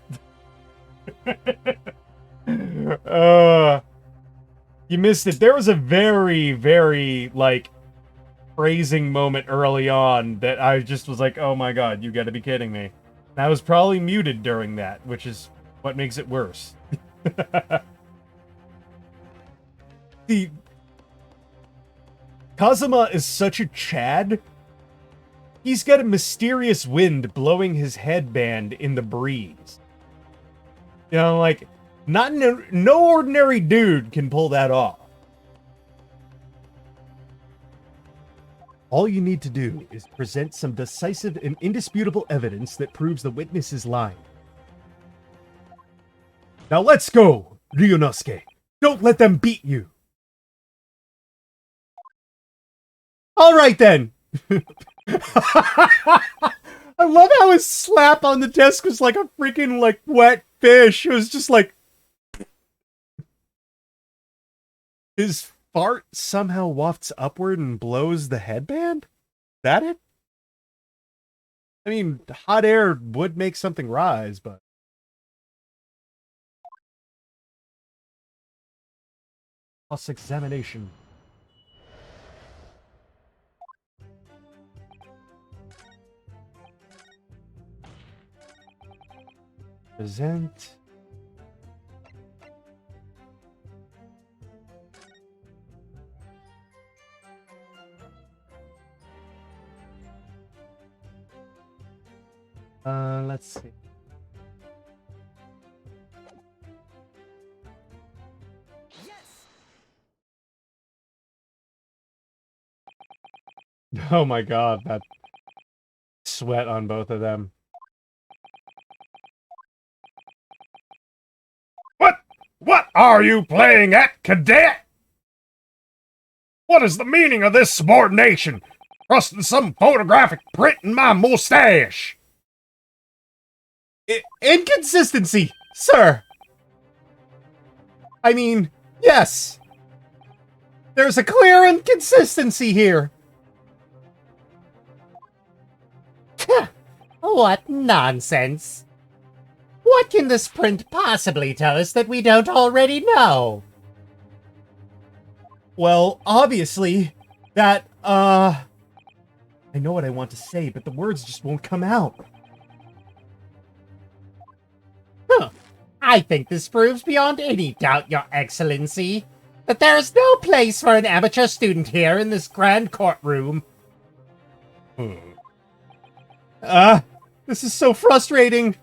You missed it. There was a very, very, like, phrasing moment early on that I just was like, oh my god, you gotta be kidding me. And I was probably muted during that, which is what makes it worse. The Kazuma is such a Chad. He's got a mysterious wind blowing his headband in the breeze. You know, like, no ordinary dude can pull that off. All you need to do is present some decisive and indisputable evidence that proves the witness is lying. Now let's go, Ryunosuke. Don't let them beat you. All right, then. I love how his slap on the desk was like a freaking, like, wet fish. It was just like... His fart somehow wafts upward and blows the headband? That it? I mean, hot air would make something rise, but... Cross-examination. Present... let's see. Oh my god, that sweat on both of them. What are you playing at, cadet? What is the meaning of this subordination? Trusting some photographic print in my mustache? Inconsistency, sir. I mean, yes. There's a clear inconsistency here. What nonsense. What can this print possibly tell us that we don't already know? Well, obviously, that, I know what I want to say, but the words just won't come out. Huh. I think this proves beyond any doubt, Your Excellency, that there is no place for an amateur student here in this grand courtroom. This is so frustrating.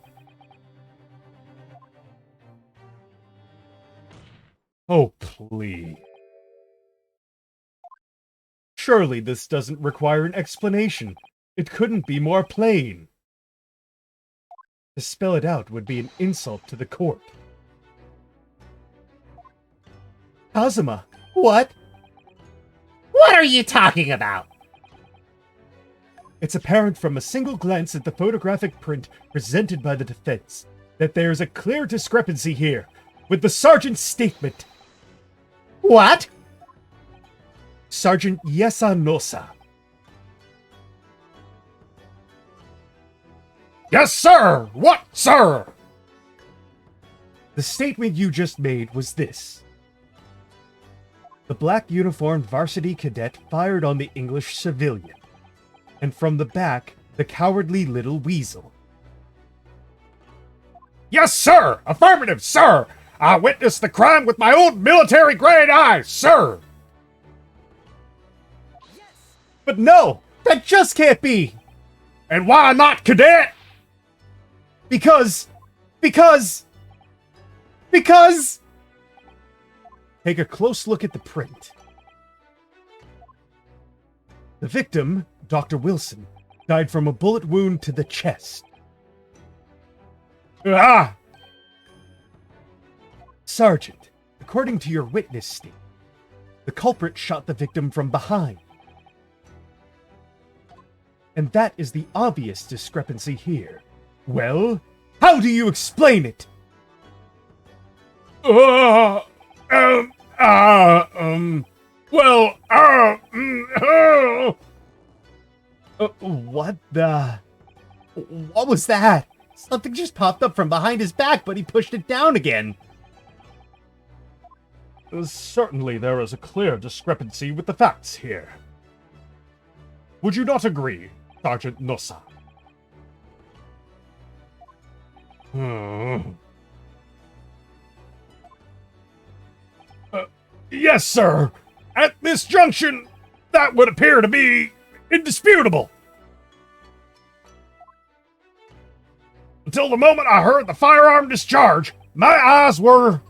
Oh, please. Surely this doesn't require an explanation. It couldn't be more plain. To spell it out would be an insult to the court. Kazuma, what? What are you talking about? It's apparent from a single glance at the photographic print presented by the defense that there is a clear discrepancy here with the sergeant's statement. What? Sergeant Yesanosa. Yes, sir! What, sir? The statement you just made was this. The black uniformed varsity cadet fired on the English civilian, and from the back, the cowardly little weasel. Yes, sir! Affirmative, sir! I witnessed the crime with my own military-grade eyes, sir! But no! That just can't be! And why not, cadet? Because... Take a close look at the print. The victim, Dr. Wilson, died from a bullet wound to the chest. Ah! Sergeant, according to your witness statement, the culprit shot the victim from behind. And that is the obvious discrepancy here. Well, how do you explain it? What the... What was that? Something just popped up from behind his back, but he pushed it down again. Certainly there is a clear discrepancy with the facts here. Would you not agree, Sergeant Nosa? Yes, sir. At this junction, that would appear to be indisputable. Until the moment I heard the firearm discharge, my eyes were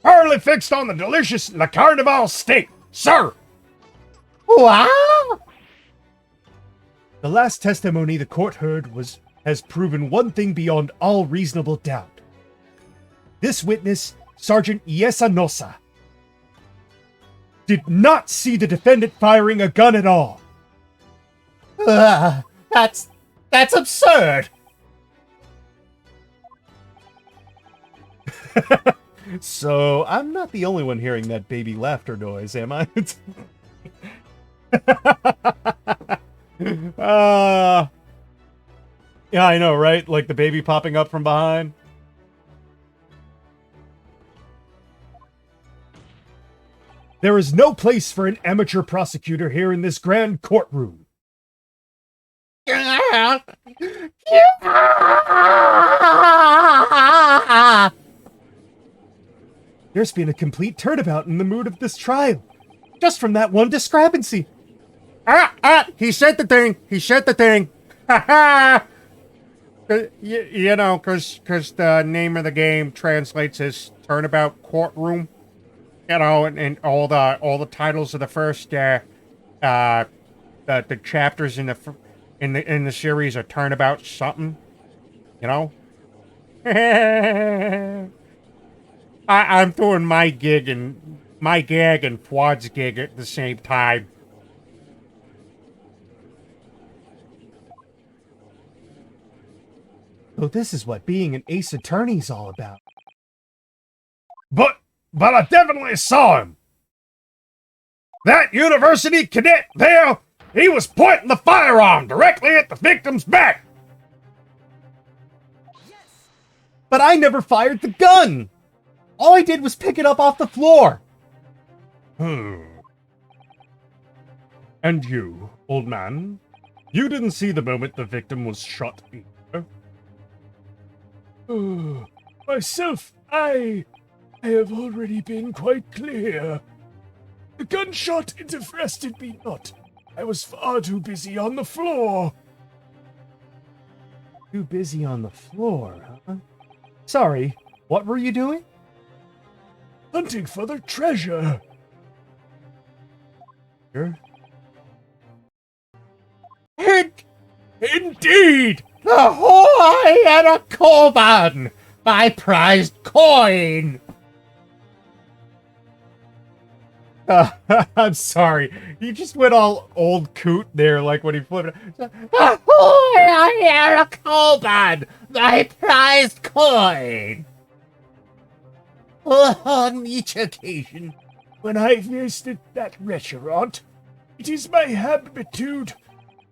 firmly fixed on the delicious Le Carnival steak, sir. Wow! The last testimony the court heard has proven one thing beyond all reasonable doubt. This witness, Sergeant Yesanosa, did not see the defendant firing a gun at all. That's absurd. So, I'm not the only one hearing that baby laughter noise, am I? Yeah, I know, right? Like the baby popping up from behind. There is no place for an amateur prosecutor here in this grand courtroom. There's been a complete turnabout in the mood of this trial, just from that one discrepancy. He said the thing. He said the thing. You know, because the name of the game translates as Turnabout Courtroom. You know, and all the titles of the first the chapters in the series are Turnabout something. You know. I'm doing my gag and Fuad's gig at the same time. So this is what being an ace attorney's all about. But I definitely saw him. That university cadet there, he was pointing the firearm directly at the victim's back. But I never fired the gun! All I did was pick it up off the floor. And you, old man? You didn't see the moment the victim was shot either. Myself, I have already been quite clear. The gunshot interested me not. I was far too busy on the floor. Too busy on the floor, huh? Sorry, what were you doing? Hunting for the treasure. Sure. Indeed! The Hawaii Koban! My prized coin! I'm sorry. You just went all old coot there, like when he flipped it. The Hawaii Koban! My prized coin! On each occasion, When I visited that restaurant, it is my habitude,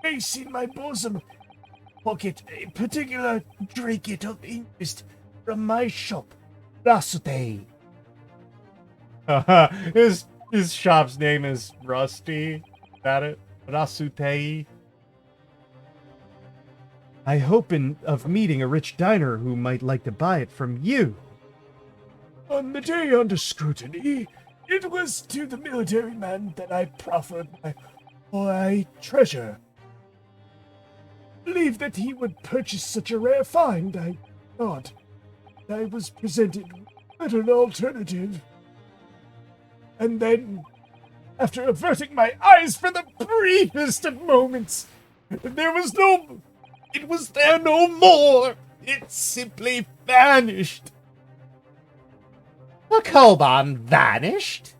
place in my bosom, pocket a particular trinket of interest from my shop, Rasute. His shop's name is Rusty. Is that it? Rasutei. I hope of meeting a rich diner who might like to buy it from you. On the day under scrutiny, it was to the military man that I proffered my treasure. Believe that he would purchase such a rare find, I thought. I was presented with an alternative. And then, after averting my eyes for the briefest of moments, it was there no more. It simply vanished. the Koban vanished?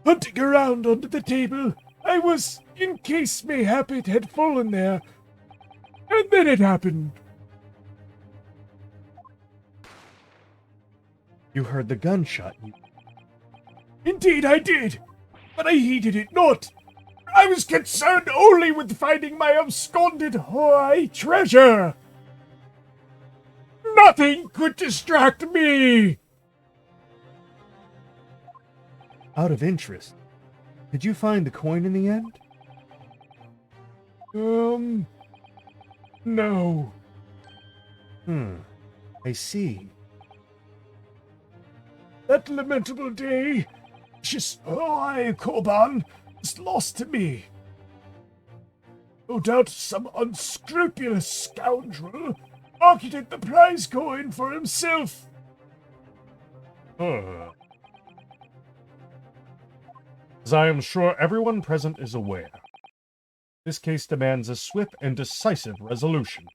Hunting around under the table, I was in case mayhap it had fallen there. And then it happened. You heard the gunshot. Indeed I did, but I heeded it not. I was concerned only with finding my absconded Hawaii treasure. Nothing could distract me. Out of interest, did you find the coin in the end? No. I see. That lamentable day, precious Hawaii Koban was lost to me. No doubt some unscrupulous scoundrel pocketed the prize coin for himself. As I am sure everyone present is aware, this case demands a swift and decisive resolution.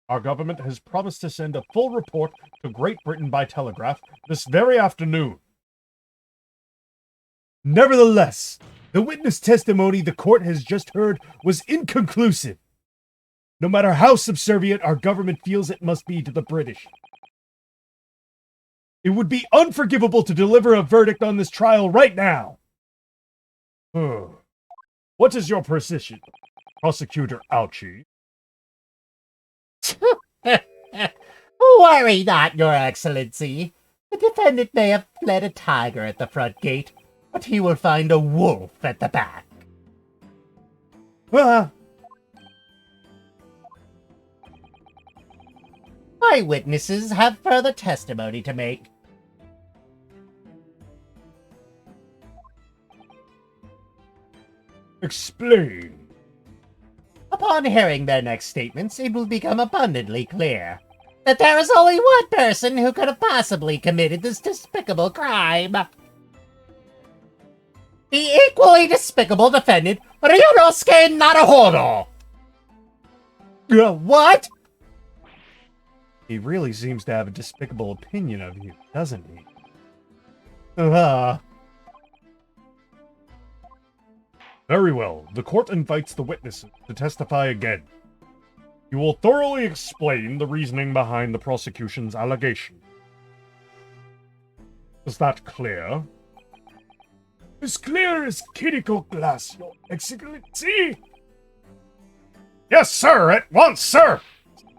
Our government has promised to send a full report to Great Britain by telegraph this very afternoon. Nevertheless, the witness testimony the court has just heard was inconclusive. No matter how subservient our government feels it must be to the British. It would be unforgivable to deliver a verdict on this trial right now. What is your position, Prosecutor Ouchie? Worry not, Your Excellency. The defendant may have fled a tiger at the front gate, but he will find a wolf at the back. Eyewitnesses have further testimony to make. Explain. Upon hearing their next statements, it will become abundantly clear that there is only one person who could have possibly committed this despicable crime. The equally despicable defendant, Ryunosuke Naruhodo. What? He really seems to have a despicable opinion of you, doesn't he? Very well. The court invites the witnesses to testify again. You will thoroughly explain the reasoning behind the prosecution's allegation. Is that clear? As clear as Kiriko glass, Your Excellency. Yes, sir. At once, sir.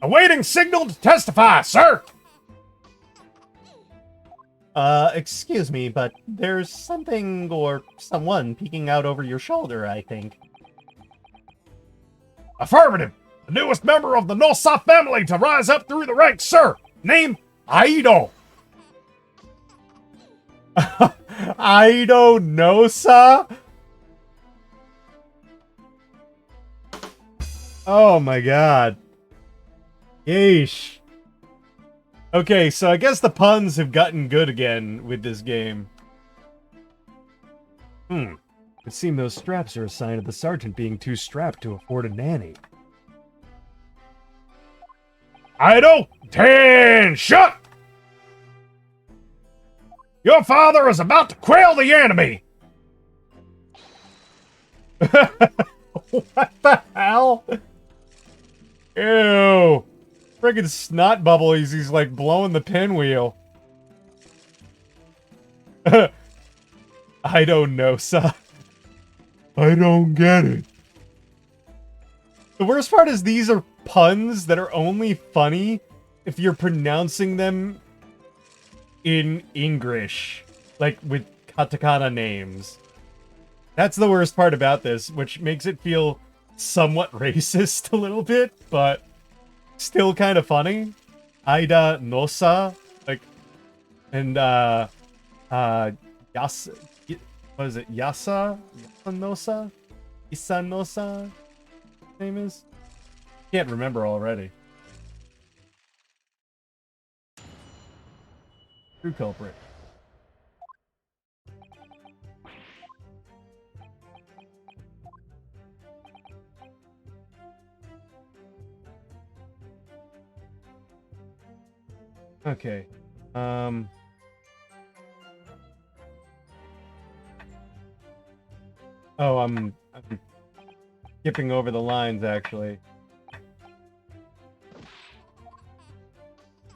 Awaiting signal to testify, sir. Excuse me, but there's something or someone peeking out over your shoulder, I think. Affirmative! The newest member of the Nosa family to rise up through the ranks, sir! Name, Aido! I don't know, sir. Oh my god. Yeesh. Okay, so I guess the puns have gotten good again with this game. It seems those straps are a sign of the sergeant being too strapped to afford a nanny. Aido, attention! Your father is about to quail the enemy! What the hell? Ew. Friggin' snot bubble, he's like blowing the pinwheel. I don't know, sir. I don't get it. The worst part is these are puns that are only funny if you're pronouncing them in English, like with katakana names. That's the worst part about this, which makes it feel somewhat racist a little bit, but still kind of funny. Aida Nosa, like, and Yasa, what is it? Yasa Nosa, Isanosa. Name is? Can't remember already. True culprit. Okay. Oh, I'm skipping over the lines, actually.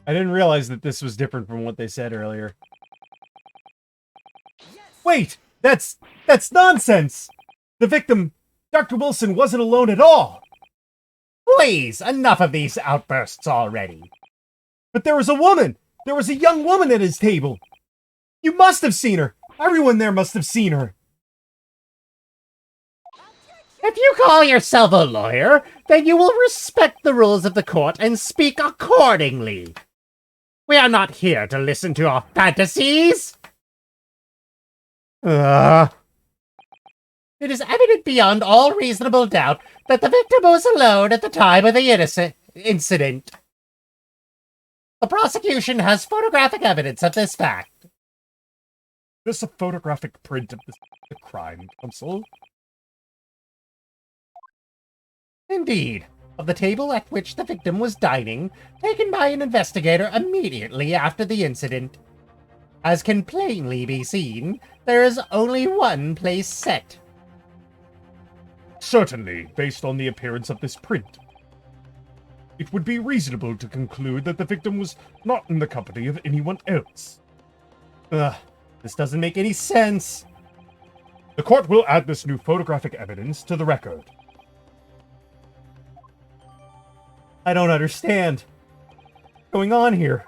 I didn't realize that this was different from what they said earlier. Wait! That's nonsense! The victim, Dr. Wilson, wasn't alone at all! Please, enough of these outbursts already. But there was a woman! There was a young woman at his table! You must have seen her! Everyone there must have seen her! If you call yourself a lawyer, then you will respect the rules of the court and speak accordingly. We are not here to listen to your fantasies! It is evident beyond all reasonable doubt that the victim was alone at the time of the incident. The prosecution has photographic evidence of this fact. This a photographic print of the crime, Counsel? Indeed, of the table at which the victim was dining, taken by an investigator immediately after the incident. As can plainly be seen, there is only one place set. Certainly, based on the appearance of this print. It would be reasonable to conclude that the victim was not in the company of anyone else. This doesn't make any sense. The court will add this new photographic evidence to the record. I don't understand. What's going on here?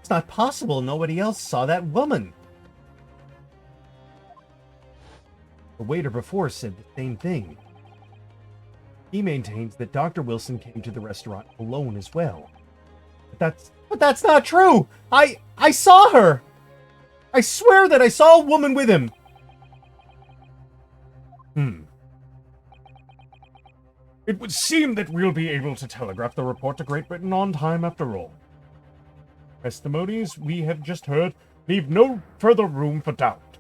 It's not possible nobody else saw that woman. The waiter before said the same thing. He maintains that Dr. Wilson came to the restaurant alone as well. But that's not true! I saw her! I swear that I saw a woman with him! It would seem that we'll be able to telegraph the report to Great Britain on time after all. Testimonies we have just heard leave no further room for doubt.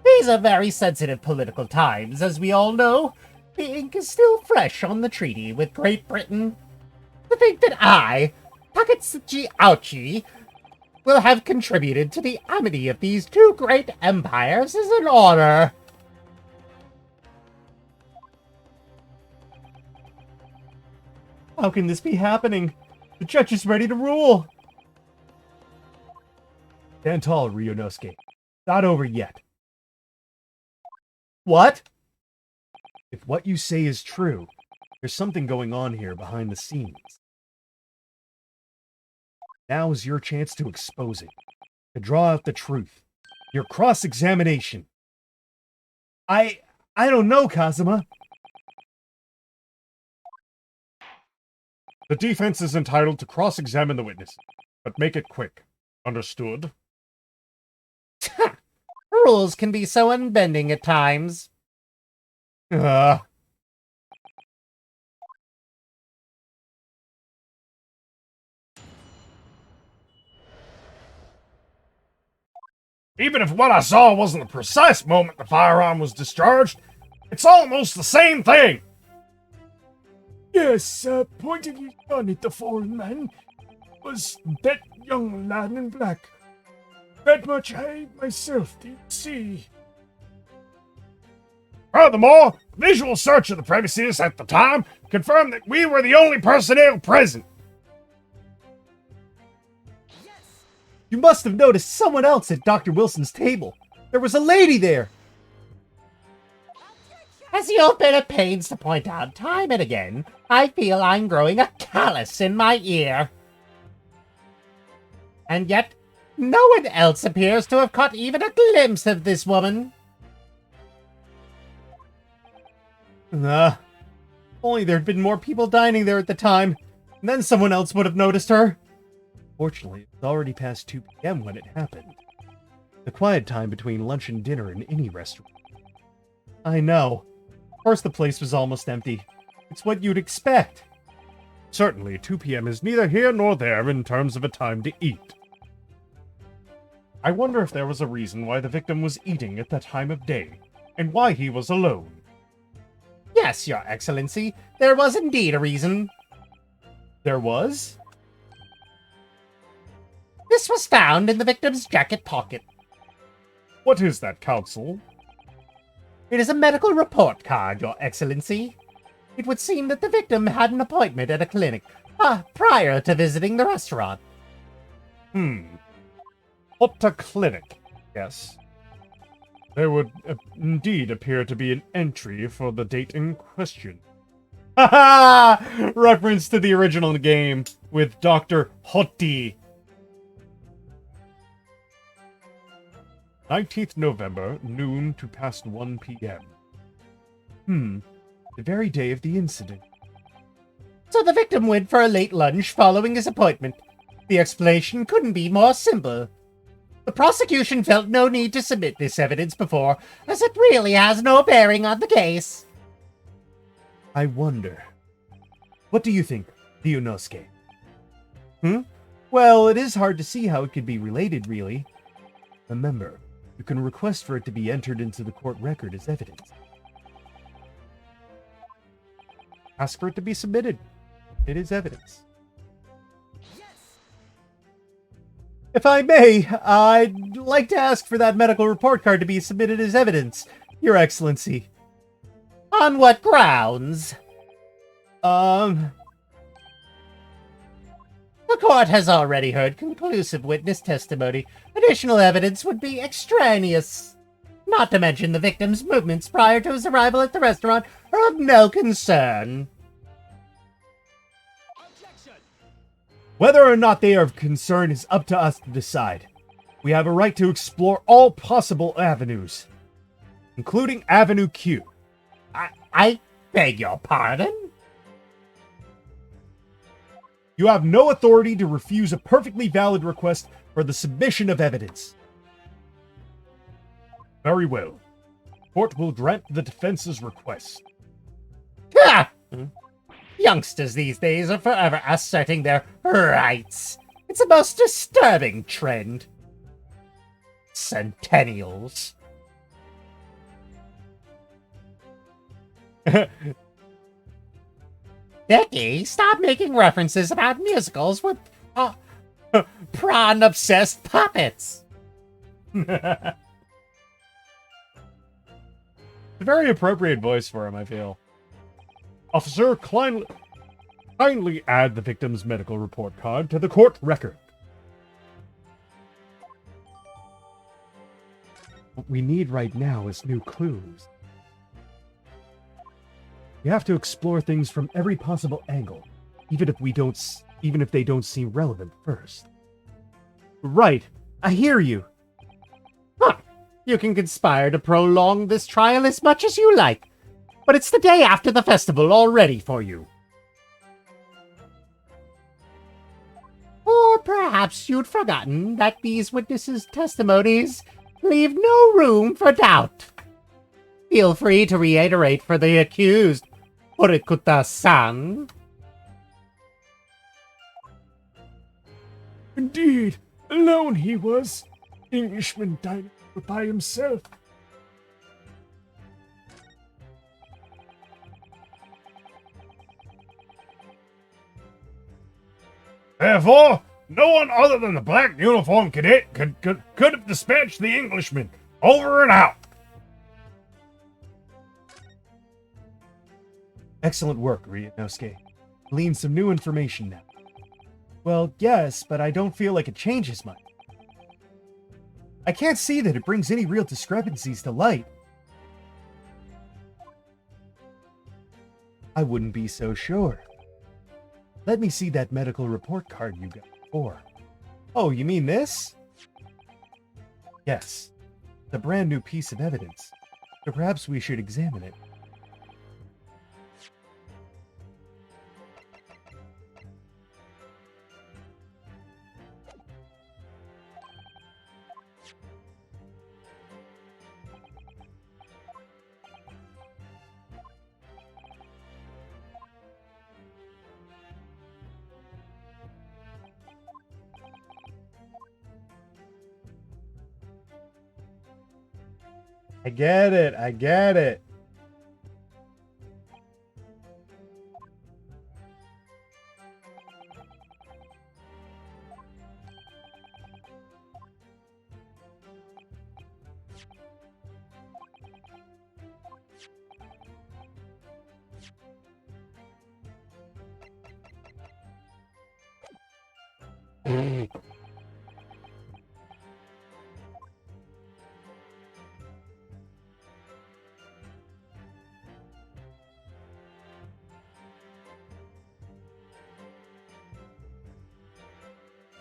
These are very sensitive political times, as we all know. The ink is still fresh on the treaty with Great Britain. To think that I, Takatsuchi Ouchi, will have contributed to the amity of these two great empires is an honor. How can this be happening? The judge is ready to rule. Stand tall, Ryunosuke. Not over yet. What? If what you say is true, there's something going on here behind the scenes. Now is your chance to expose it, to draw out the truth. Your cross-examination. I don't know, Kazuma. The defense is entitled to cross-examine the witness, but make it quick. Understood? Rules can be so unbending at times. Even if what I saw wasn't the precise moment the firearm was discharged, it's almost the same thing! Yes, pointing his gun at the fallen man was that young lad in black. That much I myself did see. Furthermore, visual search of the premises at the time confirmed that we were the only personnel present. You must have noticed someone else at Dr. Wilson's table. There was a lady there. As you've been at pains to point out time and again, I feel I'm growing a callus in my ear. And yet, no one else appears to have caught even a glimpse of this woman. Only there'd been more people dining there at the time, and then someone else would have noticed her. Fortunately, it was already past 2 p.m. when it happened. The quiet time between lunch and dinner in any restaurant. I know. Of course the place was almost empty. It's what you'd expect. Certainly, 2 p.m. is neither here nor there in terms of a time to eat. I wonder if there was a reason why the victim was eating at that time of day, and why he was alone. Yes, Your Excellency, there was indeed a reason. There was? This was found in the victim's jacket pocket. What is that, Counsel? It is a medical report card, Your Excellency. It would seem that the victim had an appointment at a clinic prior to visiting the restaurant. What a clinic, yes. There would indeed appear to be an entry for the date in question. Ha! Reference to the original game with Dr. Hotti. 19th November, noon to past 1 p.m. The very day of the incident. So the victim went for a late lunch following his appointment. The explanation couldn't be more simple. The prosecution felt no need to submit this evidence before, as it really has no bearing on the case. I wonder. What do you think, Ryunosuke? Well, it is hard to see how it could be related, really. Remember, you can request for it to be entered into the court record as evidence. Ask for it to be submitted. It is evidence. If I may, I'd like to ask for that medical report card to be submitted as evidence, Your Excellency. On what grounds? The court has already heard conclusive witness testimony. Additional evidence would be extraneous. Not to mention the victim's movements prior to his arrival at the restaurant are of no concern. Whether or not they are of concern is up to us to decide. We have a right to explore all possible avenues, including Avenue Q. I beg your pardon? You have no authority to refuse a perfectly valid request for the submission of evidence. Very well. Court will grant the defense's request. Ha! Youngsters these days are forever asserting their rights. It's a most disturbing trend. Centennials. Becky, stop making references about musicals with prawn-obsessed puppets. A very appropriate voice for him, I feel. Officer, kindly add the victim's medical report card to the court record. What we need right now is new clues. We have to explore things from every possible angle, even if they don't seem relevant first. Right. I hear you. Huh. You can conspire to prolong this trial as much as you like, but it's the day after the festival already for you. Or perhaps you'd forgotten that these witnesses' testimonies leave no room for doubt. Feel free to reiterate for the accused, Horikuta-san. Indeed, alone he was. Englishman dining by himself. Therefore, no one other than the black uniform cadet could have dispatched the Englishman. Over and out. Excellent work, Ryunosuke. Gleaned some new information now. Well, yes, but I don't feel like it changes much. I can't see that it brings any real discrepancies to light. I wouldn't be so sure. Let me see that medical report card you got before. Oh, you mean this? Yes. It's a brand new piece of evidence. So perhaps we should examine it. I get it. I get it.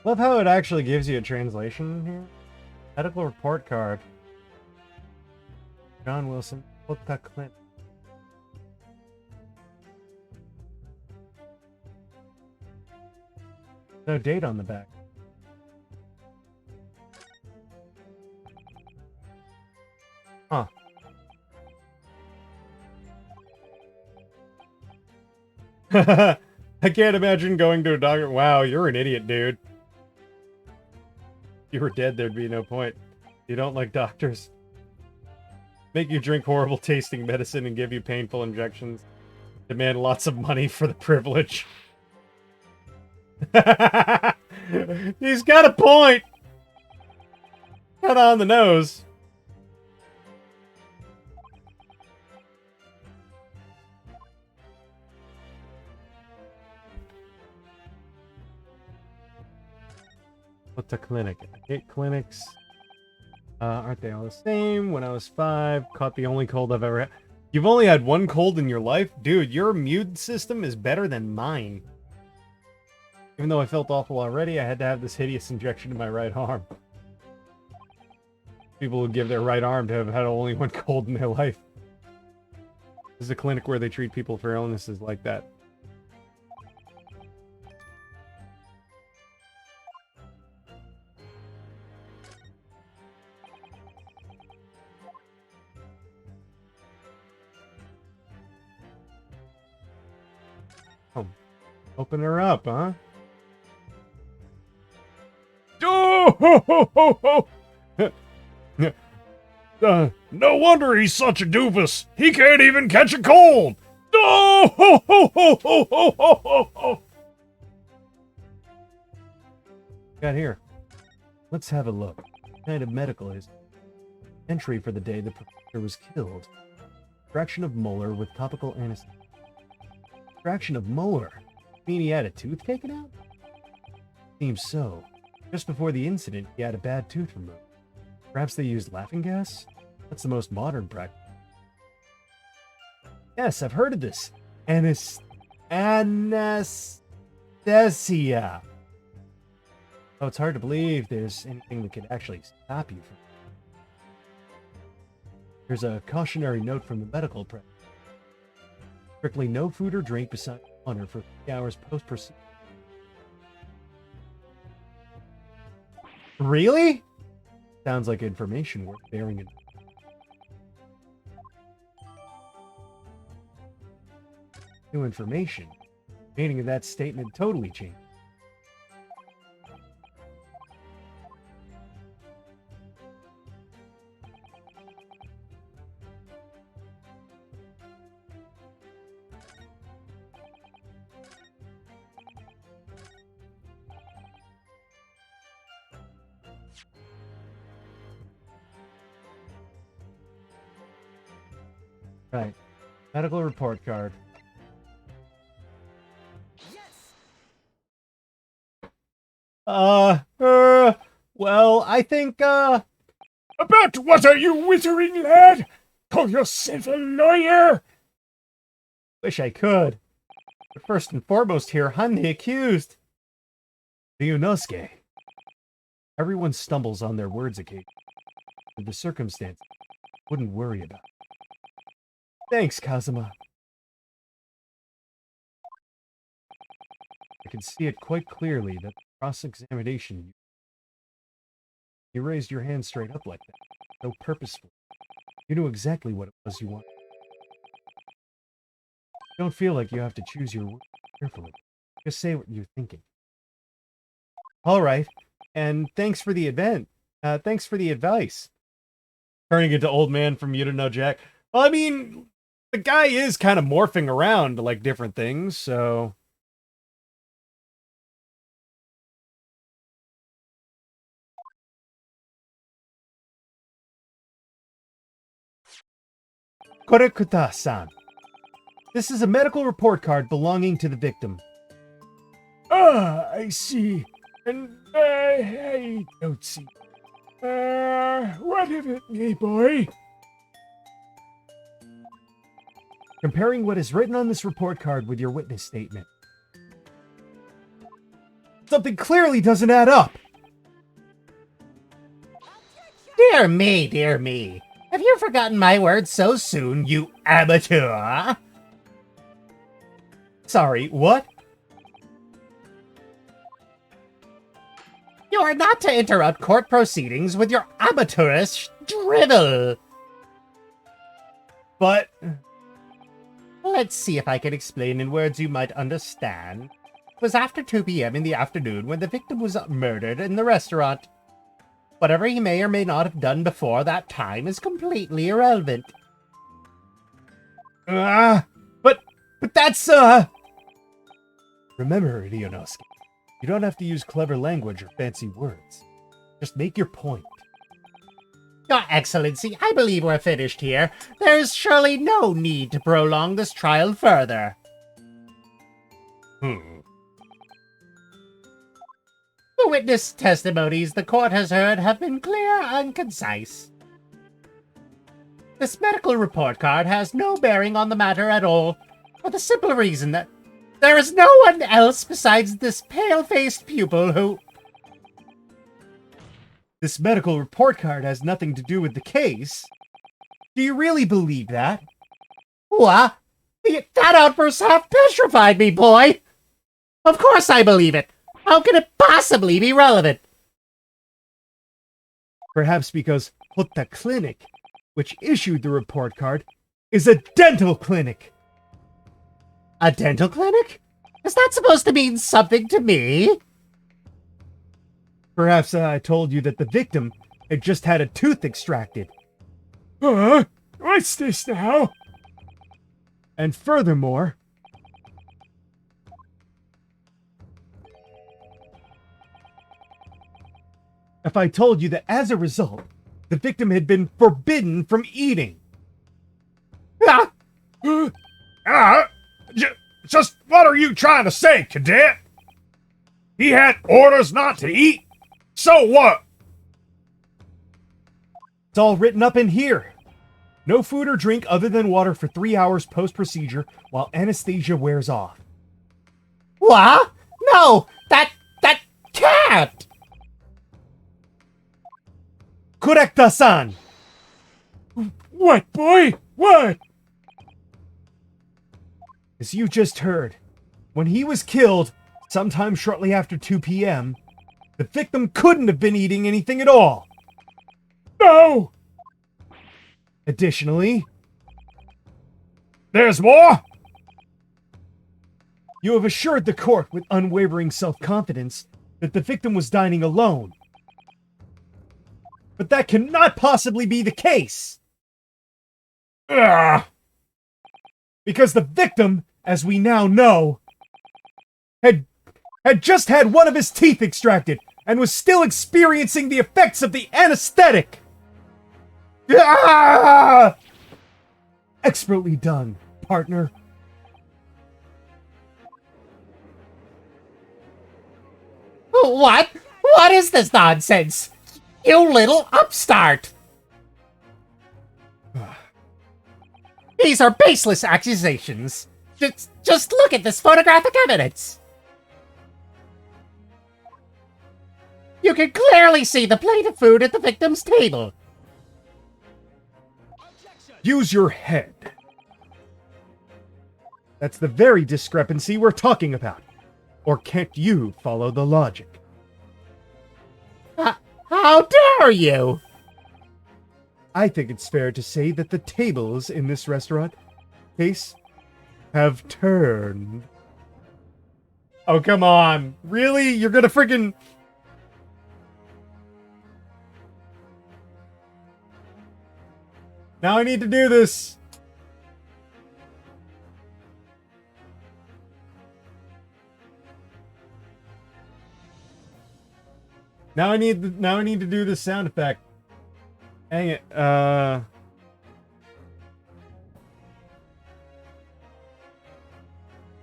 Love how it actually gives you a translation here. Medical report card. John Wilson. Kota Clint. No date on the back. Huh. I can't imagine going to a doctor. Wow, you're an idiot, dude. If you were dead, there'd be no point. You don't like doctors. Make you drink horrible tasting medicine and give you painful injections. Demand lots of money for the privilege. He's got a point. Kind of on the nose. What's a clinic? 8 clinics. Aren't they all the same? When I was 5, caught the only cold I've ever had. You've only had one cold in your life? Dude, your immune system is better than mine. Even though I felt awful already, I had to have this hideous injection in my right arm. People would give their right arm to have had only one cold in their life. This is a clinic where they treat people for illnesses like that. Oh, open her up, huh? Oh, ho, ho, ho, ho. No wonder he's such a doofus. He can't even catch a cold. Oh, ho, ho, ho, ho, ho, ho, ho, ho. Got here. Let's have a look. What kind of medical is entry for the day the professor was killed? Extraction of molar with topical anesthesia. Extraction of molar? Mean he had a tooth taken out? Seems so. Just before the incident, he had a bad tooth removed. Perhaps they used laughing gas? That's the most modern practice. Yes, I've heard of this. Anesthesia. Oh, it's hard to believe there's anything that could actually stop you from. There's a cautionary note from the medical press. Strictly no food or drink besides water for 3 hours post-procedure. Really? Sounds like information worth bearing in. New information. The meaning of that statement totally changed. Right. Medical report card. Well, I think, About what are you wittering, lad? Call yourself a lawyer? wish I could. But first and foremost here, I'm the accused. Ryunosuke. Everyone stumbles on their words occasionally. With the circumstances, wouldn't worry about it. Thanks, Kazuma. I can see it quite clearly that the cross-examination, you raised your hand straight up like that. No purposeful. You knew exactly what it was you wanted. Don't feel like you have to choose your words carefully. Just say what you're thinking. All right, and thanks for the event. Thanks for the advice. Turning into old man from You to Know Jack. Well, I mean, the guy is kind of morphing around to like different things, so. Korekuta-san. This is a medical report card belonging to the victim. Ah, I see. And I don't see. What of it, me boy? Comparing what is written on this report card with your witness statement. Something clearly doesn't add up. Dear me, dear me. Have you forgotten my words so soon, you amateur? Sorry, what? You are not to interrupt court proceedings with your amateurish drivel. But Let's see if I can explain in words you might understand. It was after 2 p.m. in the afternoon when the victim was murdered in the restaurant. Whatever he may or may not have done before that time is completely irrelevant. but that's, Remember, Ryunosuke, you don't have to use clever language or fancy words. Just make your point. Your Excellency, I believe we're finished here. There's surely no need to prolong this trial further. Hmm. The witness testimonies the court has heard have been clear and concise. This medical report card has no bearing on the matter at all, for the simple reason that there is no one else besides this pale-faced pupil who... This medical report card has nothing to do with the case. Do you really believe that? What? That outburst half petrified me, boy! Of course I believe it! How can it possibly be relevant? Perhaps because Hotta Clinic, which issued the report card, is a dental clinic. A dental clinic? Is that supposed to mean something to me? Perhaps I told you that the victim had just had a tooth extracted. What's this now? And furthermore, if I told you that as a result, the victim had been forbidden from eating. Just what are you trying to say, cadet? He had orders not to eat? So what? It's all written up in here. No food or drink other than water for 3 hours post-procedure while anesthesia wears off. What? No! That can't! Kurekta-san! What, boy? What? As you just heard, when he was killed, sometime shortly after 2 p.m., the victim couldn't have been eating anything at all. No! Additionally, There's more? you have assured the court with unwavering self-confidence that the victim was dining alone. But that cannot possibly be the case! Ah! Because the victim, as we now know, had just had one of his teeth extracted and was still experiencing the effects of the anesthetic. Ah! Expertly done, partner. What? What is this nonsense? You little upstart! These are baseless accusations. Just look at this photographic evidence. You can clearly see the plate of food at the victim's table. Use your head. That's the very discrepancy we're talking about. Or can't you follow the logic? How dare you? I think it's fair to say that the tables in this restaurant case have turned. Oh, come on. Really? You're gonna freaking... Now I need to do this. Now I need to do the sound effect. Hang it.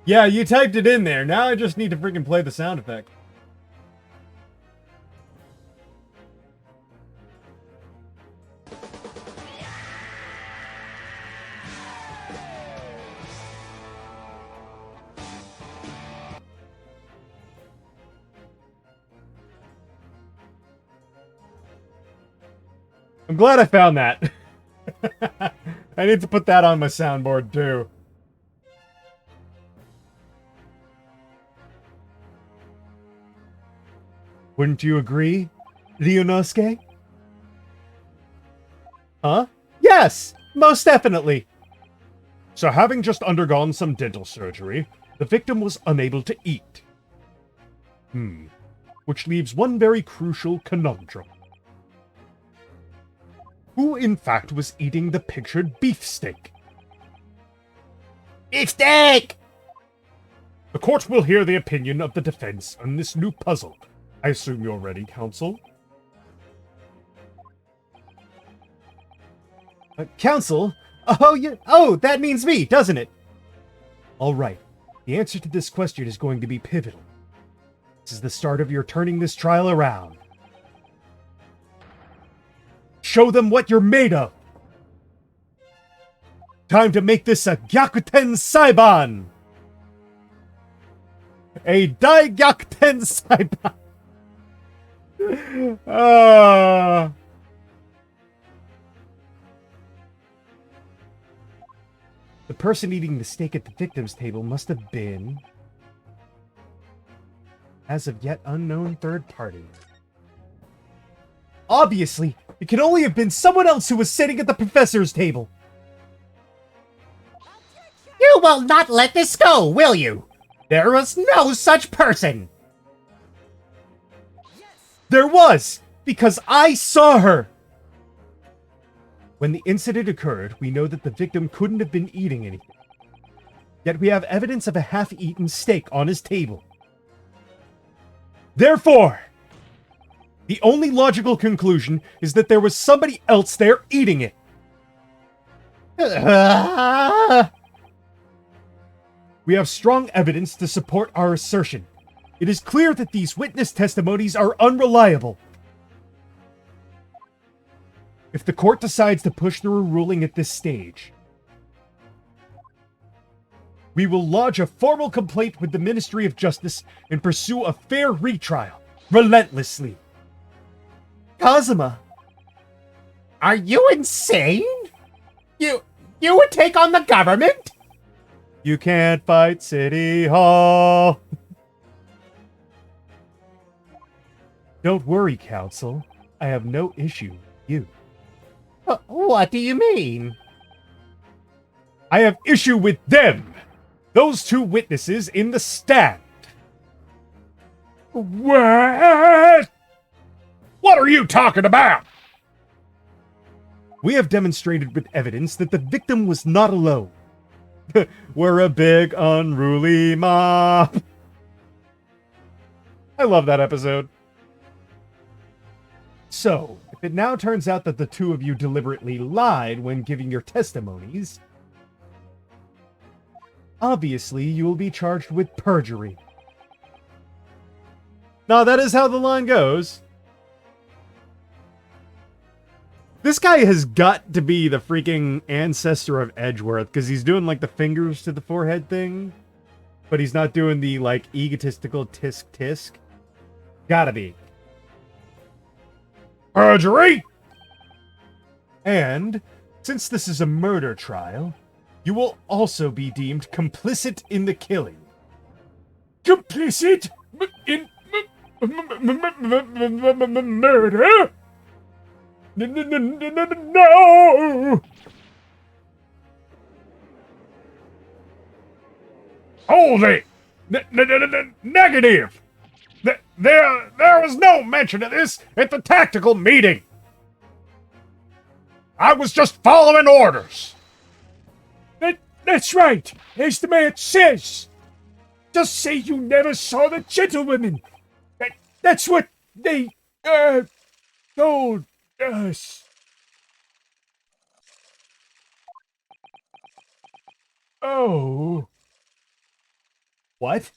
Yeah, you typed it in there. Now I just need to freaking play the sound effect. I'm glad I found that. I need to put that on my soundboard too. Wouldn't you agree, Ryunosuke? Huh? Yes, most definitely. So having just undergone some dental surgery, the victim was unable to eat. Which leaves one very crucial conundrum. Who, in fact, was eating the pictured beefsteak? Beefsteak! The court will hear the opinion of the defense on this new puzzle. I assume you're ready, counsel? Counsel? Oh, yeah. Oh, that means me, doesn't it? All right. The answer to this question is going to be pivotal. This is the start of your turning this trial around. Show them what you're made of! Time to make this a Gyakuten Saiban! A Dai-Gyakuten Saiban! The person eating the steak at the victim's table must have been... as of yet unknown third party. Obviously, it can only have been someone else who was sitting at the professor's table. You will not let this go, will you? There was no such person! There was, because I saw her! When the incident occurred, we know that the victim couldn't have been eating anything. Yet we have evidence of a half-eaten steak on his table. Therefore, the only logical conclusion is that there was somebody else there eating it. We have strong evidence to support our assertion. It is clear that these witness testimonies are unreliable. If the court decides to push through a ruling at this stage, we will lodge a formal complaint with the Ministry of Justice and pursue a fair retrial, relentlessly. Kazuma, Are you insane? You would take on the government? You can't fight City Hall. Don't worry, Council. I have no issue with you. What do you mean? I have issue with them. Those two witnesses in the stand. What? What are you talking about? We have demonstrated with evidence that the victim was not alone. We're a big, unruly mob. I love that episode. So, if it now turns out that the two of you deliberately lied when giving your testimonies, obviously you will be charged with perjury. Now, that is how the line goes. This guy has got to be the freaking ancestor of Edgeworth, because he's doing, like, the fingers to the forehead thing, but he's not doing the, like, egotistical tisk-tisk. Gotta be. Perjury? And, since this is a murder trial, you will also be deemed complicit in the killing. Complicit in murder? No! Hold it! Negative! There was no mention of this at the tactical meeting. I was just following orders. That's right, as the man says. Just say you never saw the gentlewoman. That's what they, told us. Oh. What?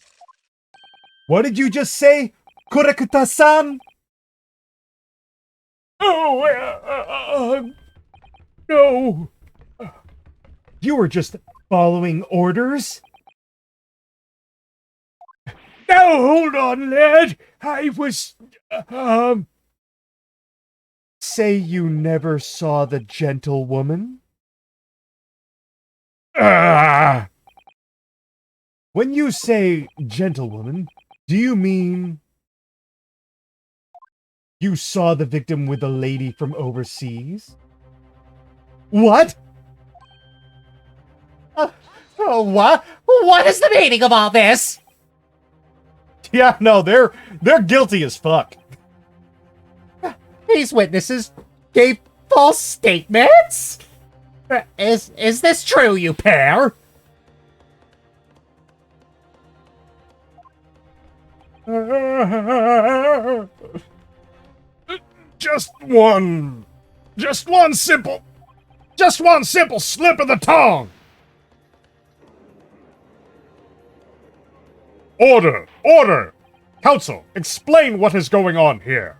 What did you just say, Kurakata-san? Oh, no. You were just following orders? Now, hold on, lad. I was, Say you never saw the gentlewoman? When you say gentlewoman, do you mean you saw the victim with a lady from overseas? What? What is the meaning of all this? Yeah, no, they're guilty as fuck. These witnesses gave false statements? Is this true, you pair? Just one simple slip of the tongue. Order! Council, explain what is going on here.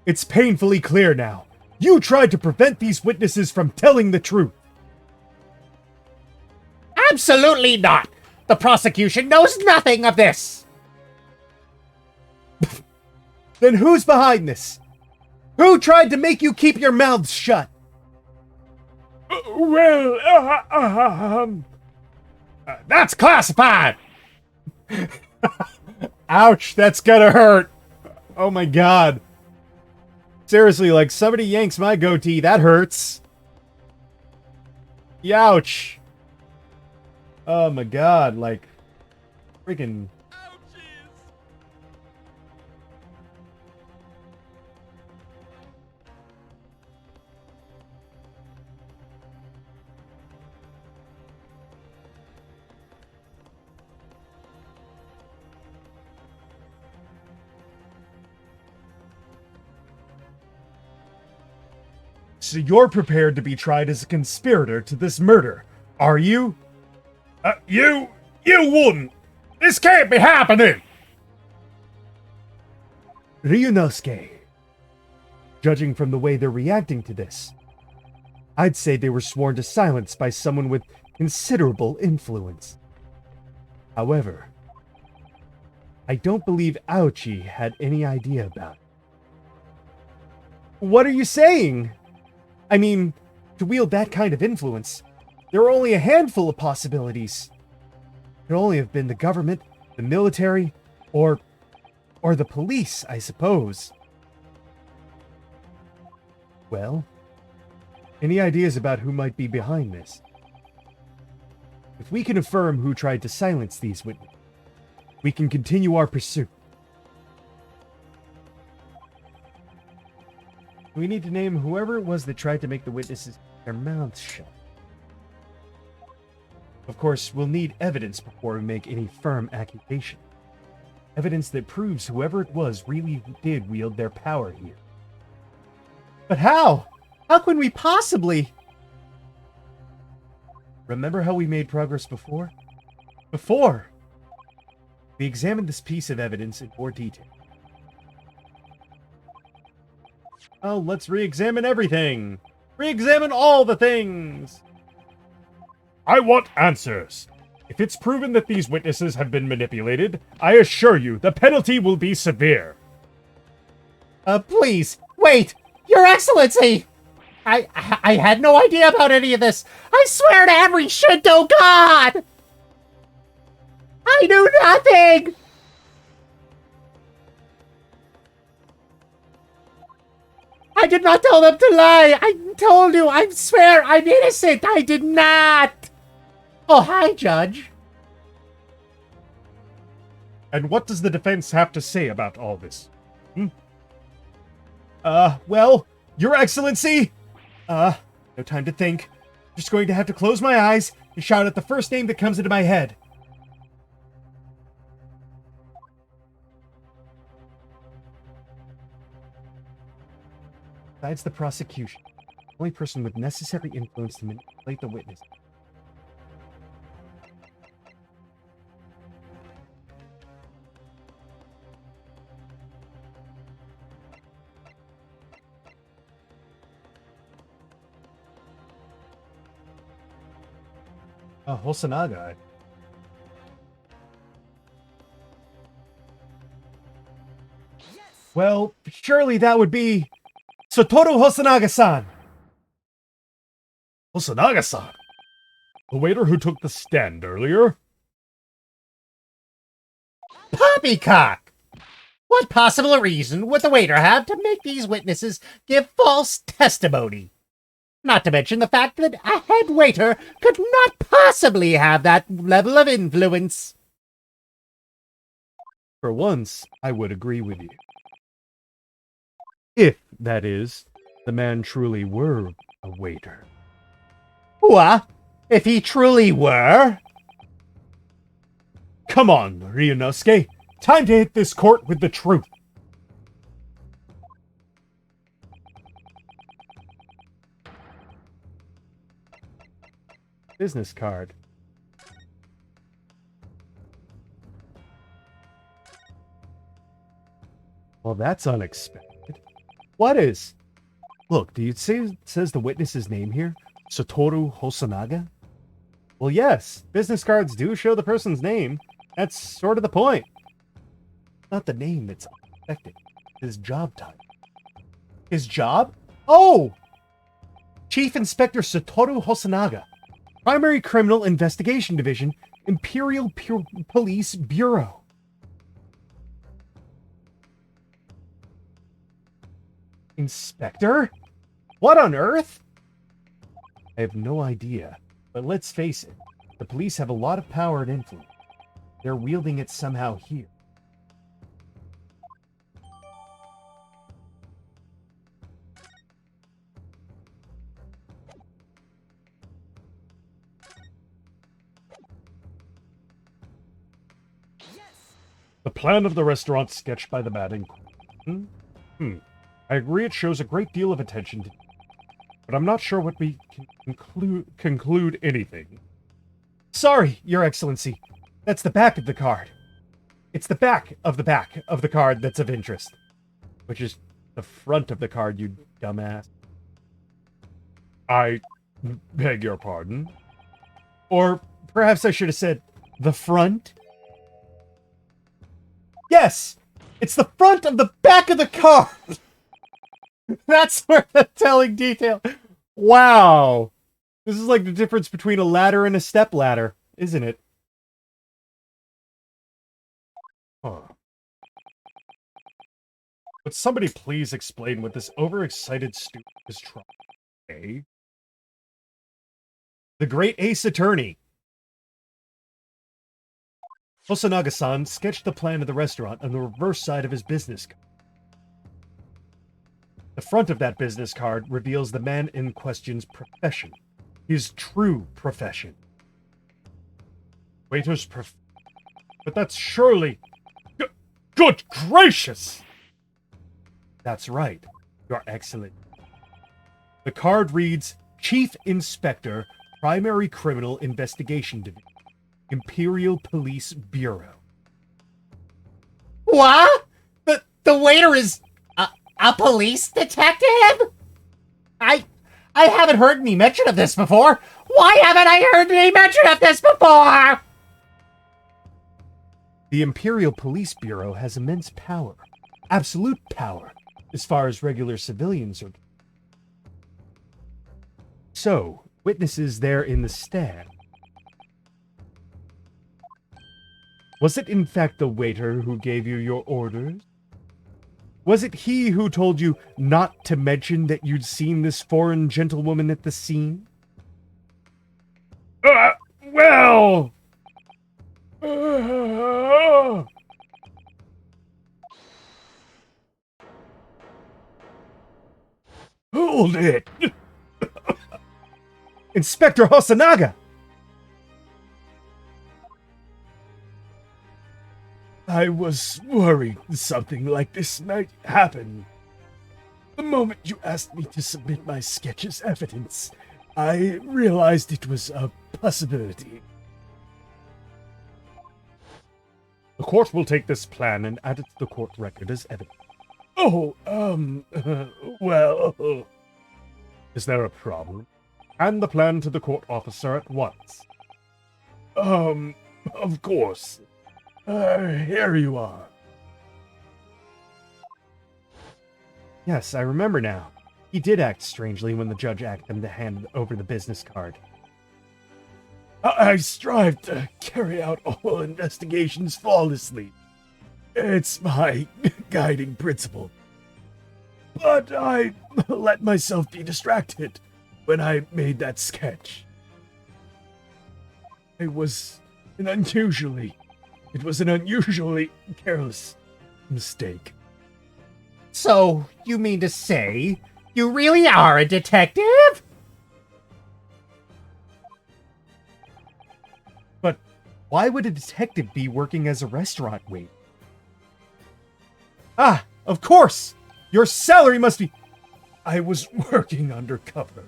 It's painfully clear now. You tried to prevent these witnesses from telling the truth. Absolutely not! The prosecution knows nothing of this! Then who's behind this? Who tried to make you keep your mouths shut? That's classified. Ouch, that's gonna hurt. Oh my god. Seriously, like, somebody yanks my goatee, that hurts. Youch. Oh my god, like, freaking... So you're prepared to be tried as a conspirator to this murder, are you? You wouldn't. This can't be happening. Ryunosuke. Judging from the way they're reacting to this, I'd say they were sworn to silence by someone with considerable influence. However, I don't believe Aochi had any idea about it. What are you saying? I mean, to wield that kind of influence, there are only a handful of possibilities. It could only have been the government, the military, or the police, I suppose. Well, any ideas about who might be behind this? If we can affirm who tried to silence these witnesses, we can continue our pursuit. We need to name whoever it was that tried to make the witnesses keep their mouths shut. Of course, we'll need evidence before we make any firm accusation. Evidence that proves whoever it was really did wield their power here. But how? How can we possibly? Remember how we made progress before? Before! We examined this piece of evidence in more detail. Oh, let's re-examine everything. Re-examine all the things. I want answers. If it's proven that these witnesses have been manipulated, I assure you the penalty will be severe. Please, wait! Your Excellency! I had no idea about any of this! I swear to every Shinto god! I knew nothing! I did not tell them to lie! I told you, I swear I'm innocent! I did not! Oh, hi, Judge. And what does the defense have to say about all this? Well, Your Excellency! No time to think. Just going to have to close my eyes and shout out the first name that comes into my head. Besides the prosecution, the only person with necessary influence to manipulate the witness. Hosanaga. Well, surely that would be Satoru Hosanaga-san. Hosanaga-san? The waiter who took the stand earlier? Poppycock! What possible reason would the waiter have to make these witnesses give false testimony? Not to mention the fact that a head waiter could not possibly have that level of influence. For once, I would agree with you. If, that is, the man truly were a waiter. What? If he truly were? Come on, Ryunosuke. Time to hit this court with the truth. Business card. Well, that's unexpected. What is? Look, do you say it says the witness's name here? Satoru Hosanaga? Well, yes. Business cards do show the person's name. That's sort of the point. Not the name that's unexpected. His job title. His job? Oh! Chief Inspector Satoru Hosanaga. Primary Criminal Investigation Division, Imperial Police Bureau. Inspector? What on earth? I have no idea, but let's face it, the police have a lot of power and influence. They're wielding it somehow here. The plan of the restaurant sketched by the man in question. I agree it shows a great deal of attention to, but I'm not sure what we can conclude anything. Sorry, Your Excellency. That's the back of the card. It's the back of the card that's of interest. Which is the front of the card, you dumbass. I beg your pardon? Or perhaps I should have said the front? Yes! It's the front of the back of the card! That's where the telling detail. Wow. This is like the difference between a ladder and a step ladder, isn't it? Huh. Would somebody please explain what this overexcited student is trying to say? The Great Ace Attorney. Hosanaga-san sketched the plan of the restaurant on the reverse side of his business card. The front of that business card reveals the man in question's profession. His true profession. Waiter's But that's surely... Good gracious! That's right. You're excellent. The card reads, Chief Inspector, Primary Criminal Investigation Division, Imperial Police Bureau. What? The waiter is a police detective? I haven't heard any mention of this before. Why haven't I heard any mention of this before? The Imperial Police Bureau has immense power. Absolute power, as far as regular civilians are. So, witnesses there in the stand. Was it in fact the waiter who gave you your orders? Was it he who told you not to mention that you'd seen this foreign gentlewoman at the scene? Well... Hold it! Inspector Hosanaga! I was worried something like this might happen. The moment you asked me to submit my sketch as evidence, I realized it was a possibility. The court will take this plan and add it to the court record as evidence. Oh, well... Is there a problem? Hand the plan to the court officer at once. Of course. Here you are. Yes, I remember now. He did act strangely when the judge asked him to hand over the business card. I strive to carry out all investigations flawlessly. It's my guiding principle. But I let myself be distracted when I made that sketch. It was an unusually careless mistake. So, you mean to say, you really are a detective? But why would a detective be working as a restaurant waiter? Ah, of course! Your salary must be... I was working undercover.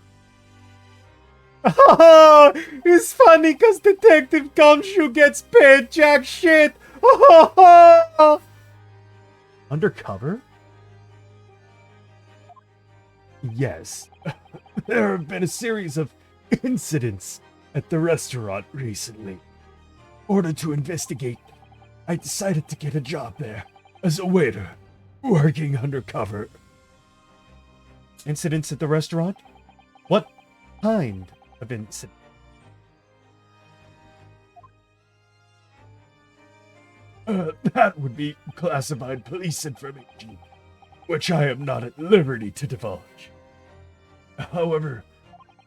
Oh, it's funny because Detective Gumshoe gets paid jack shit. Undercover? Yes. There have been a series of incidents at the restaurant recently. In order to investigate, I decided to get a job there as a waiter, working undercover. Incidents at the restaurant? What kind of incident? That would be classified police information, which I am not at liberty to divulge. However,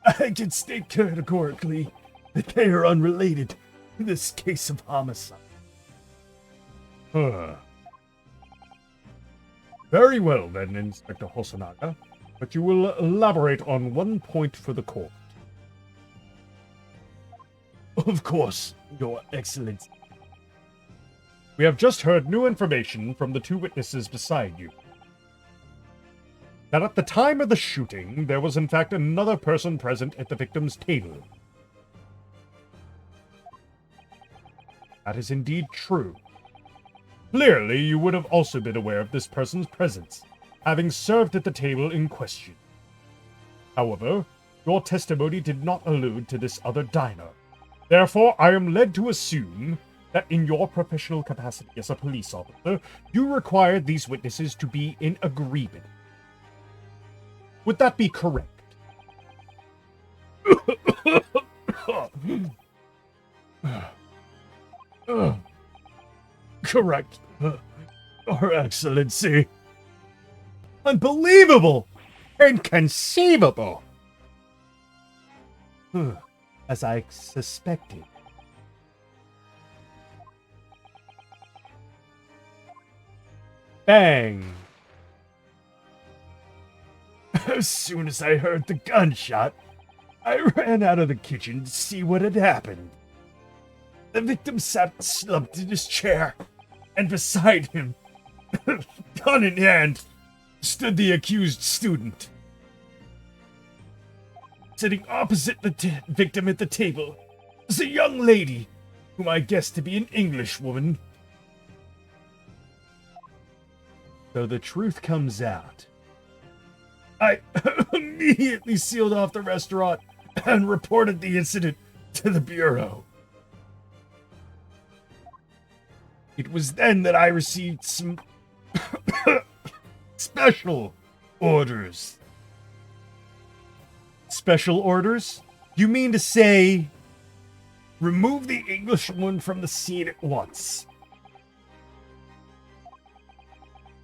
I can state categorically that they are unrelated to this case of homicide. Very well then, Inspector Hosanaga, but you will elaborate on one point for the court. Of course, Your Excellency. We have just heard new information from the two witnesses beside you. That at the time of the shooting, there was in fact another person present at the victim's table. That is indeed true. Clearly, you would have also been aware of this person's presence, having served at the table in question. However, your testimony did not allude to this other diner. Therefore, I am led to assume that in your professional capacity as a police officer, you required these witnesses to be in agreement. Would that be correct? Correct, Your Excellency. Unbelievable! Inconceivable! As I suspected. Bang! As soon as I heard the gunshot, I ran out of the kitchen to see what had happened. The victim sat slumped in his chair, and beside him, gun in hand, stood the accused student. Sitting opposite the victim at the table was a young lady, whom I guessed to be an Englishwoman. So the truth comes out. I immediately sealed off the restaurant and reported the incident to the Bureau. It was then that I received some special orders. Special orders? You mean to say... Remove the Englishwoman from the scene at once.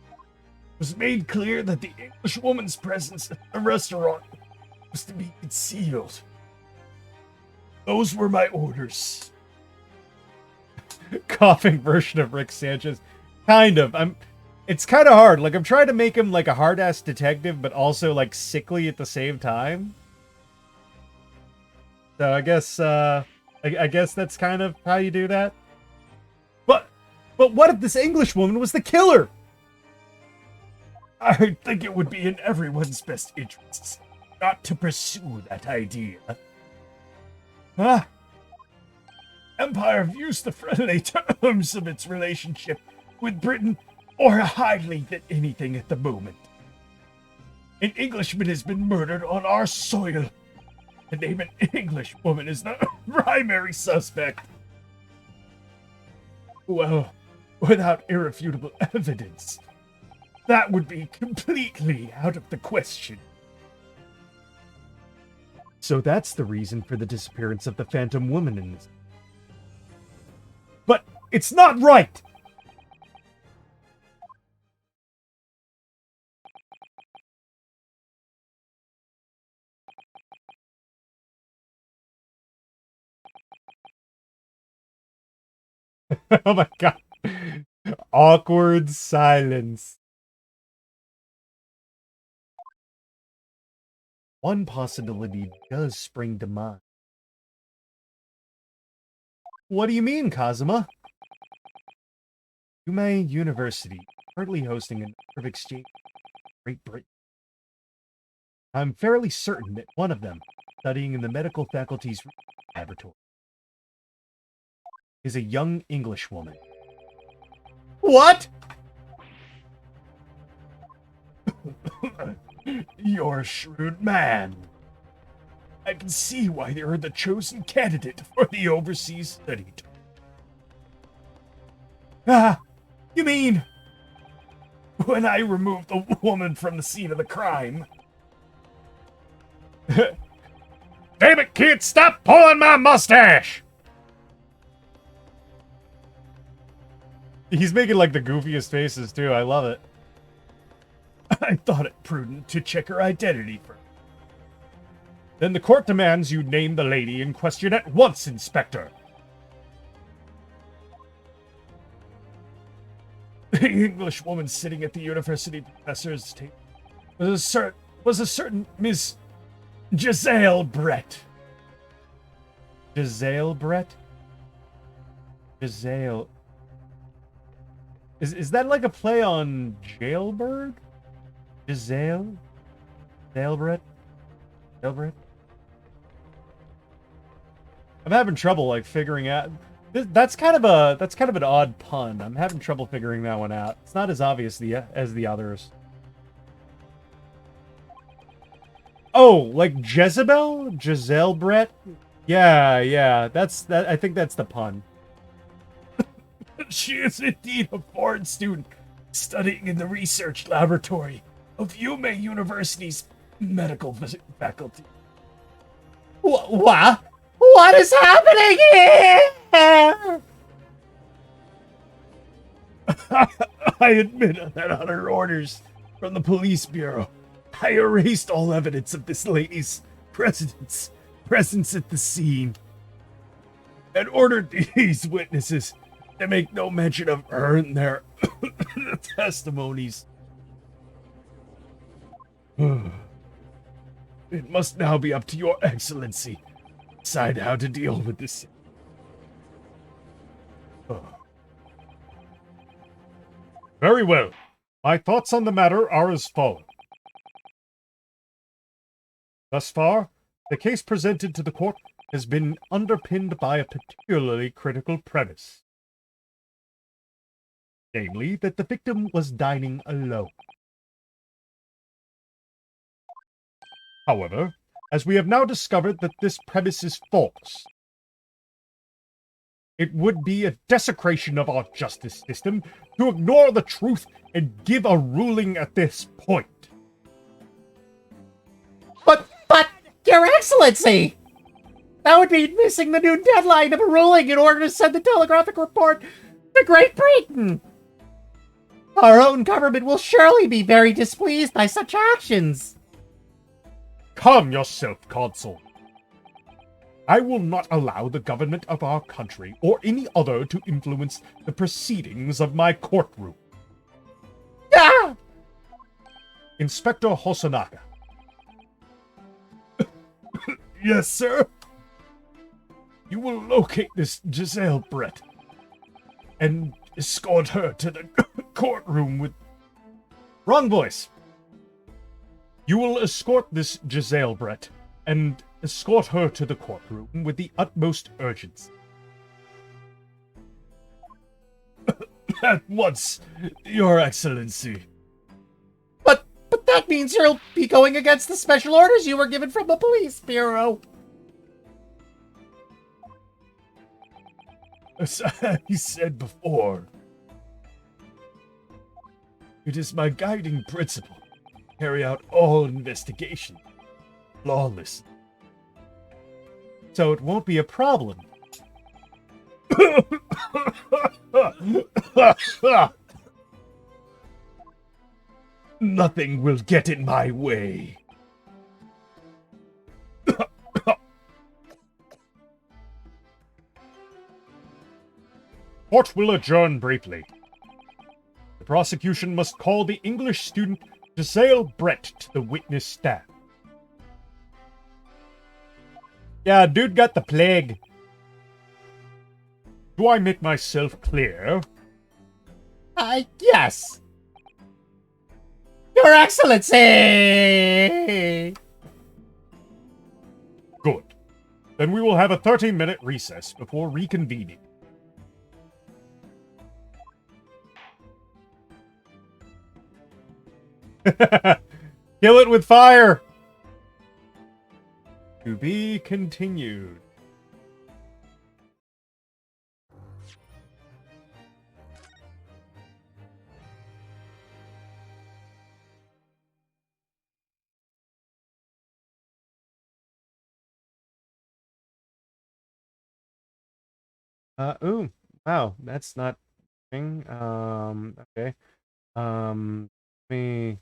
It was made clear that the Englishwoman's presence at the restaurant was to be concealed. Those were my orders. Coughing version of Rick Sanchez. Kind of. It's kind of hard. Like, I'm trying to make him like a hard-ass detective, but also like sickly at the same time. So I guess, I guess that's kind of how you do that. But what if this Englishwoman was the killer? I think it would be in everyone's best interests not to pursue that idea. Huh? Empire views the friendly terms of its relationship with Britain more highly than anything at the moment. An Englishman has been murdered on our soil. To name an Englishwoman is the primary suspect. Well, without irrefutable evidence, that would be completely out of the question. So that's the reason for the disappearance of the Phantom Woman in this. But it's not right! Oh my god. Awkward silence. One possibility does spring to mind. What do you mean, Kazuma? Yume University, currently hosting a number of exchange with Great Britain. I'm fairly certain that one of them, studying in the medical faculty's laboratory, is a young Englishwoman. What? You're a shrewd man. I can see why you're the chosen candidate for the overseas study tour. Ah, you mean... When I removed the woman from the scene of the crime... Damn it, kid, stop pulling my mustache! He's making like the goofiest faces too, I love it. I thought it prudent to check her identity first. Then the court demands you name the lady in question at once, Inspector. The English woman sitting at the university professor's table was a certain Miss Giselle Brett. Giselle Brett? Giselle... Is that like a play on Jailbird? Giselle? Jailbird? Jailbird? I'm having trouble like figuring out. That's kind of an odd pun. I'm having trouble figuring that one out. It's not as obvious as the others. Oh, like Jezebel? Giselle Brett? Yeah. I think that's the pun. She is indeed a foreign student studying in the research laboratory of Yume University's medical faculty. What? What is happening here? I admit that under orders from the police bureau, I erased all evidence of this lady's presence at the scene and ordered these witnesses to make no mention of her in their testimonies. It must now be up to your excellency to decide how to deal with this. Very well. My thoughts on the matter are as follows. Thus far, the case presented to the court has been underpinned by a particularly critical premise. Namely, that the victim was dining alone. However, as we have now discovered that this premise is false, it would be a desecration of our justice system to ignore the truth and give a ruling at this point. But, Your Excellency! That would be missing the new deadline of a ruling in order to send the telegraphic report to Great Britain! Our own government will surely be very displeased by such actions. Calm yourself, Consul. I will not allow the government of our country or any other to influence the proceedings of my courtroom. Ah! Inspector Hosanaka. Yes, sir. You will locate this Giselle Brett and escort her to the courtroom with... Wrong voice. You will escort this Giselle Brett and escort her to the courtroom with the utmost urgency. At once, Your Excellency. But that means you'll be going against the special orders you were given from the police bureau. As I said before, it is my guiding principle to carry out all investigations flawlessly. So it won't be a problem. Nothing will get in my way. Court will adjourn briefly. The prosecution must call the English student Giselle Brett to the witness stand. Yeah, dude got the plague. Do I make myself clear? Yes. Your Excellency! Good. Then we will have a 30-minute recess before reconvening. Kill it with fire! To be continued. Ooh, wow, that's not thing. Okay. Let me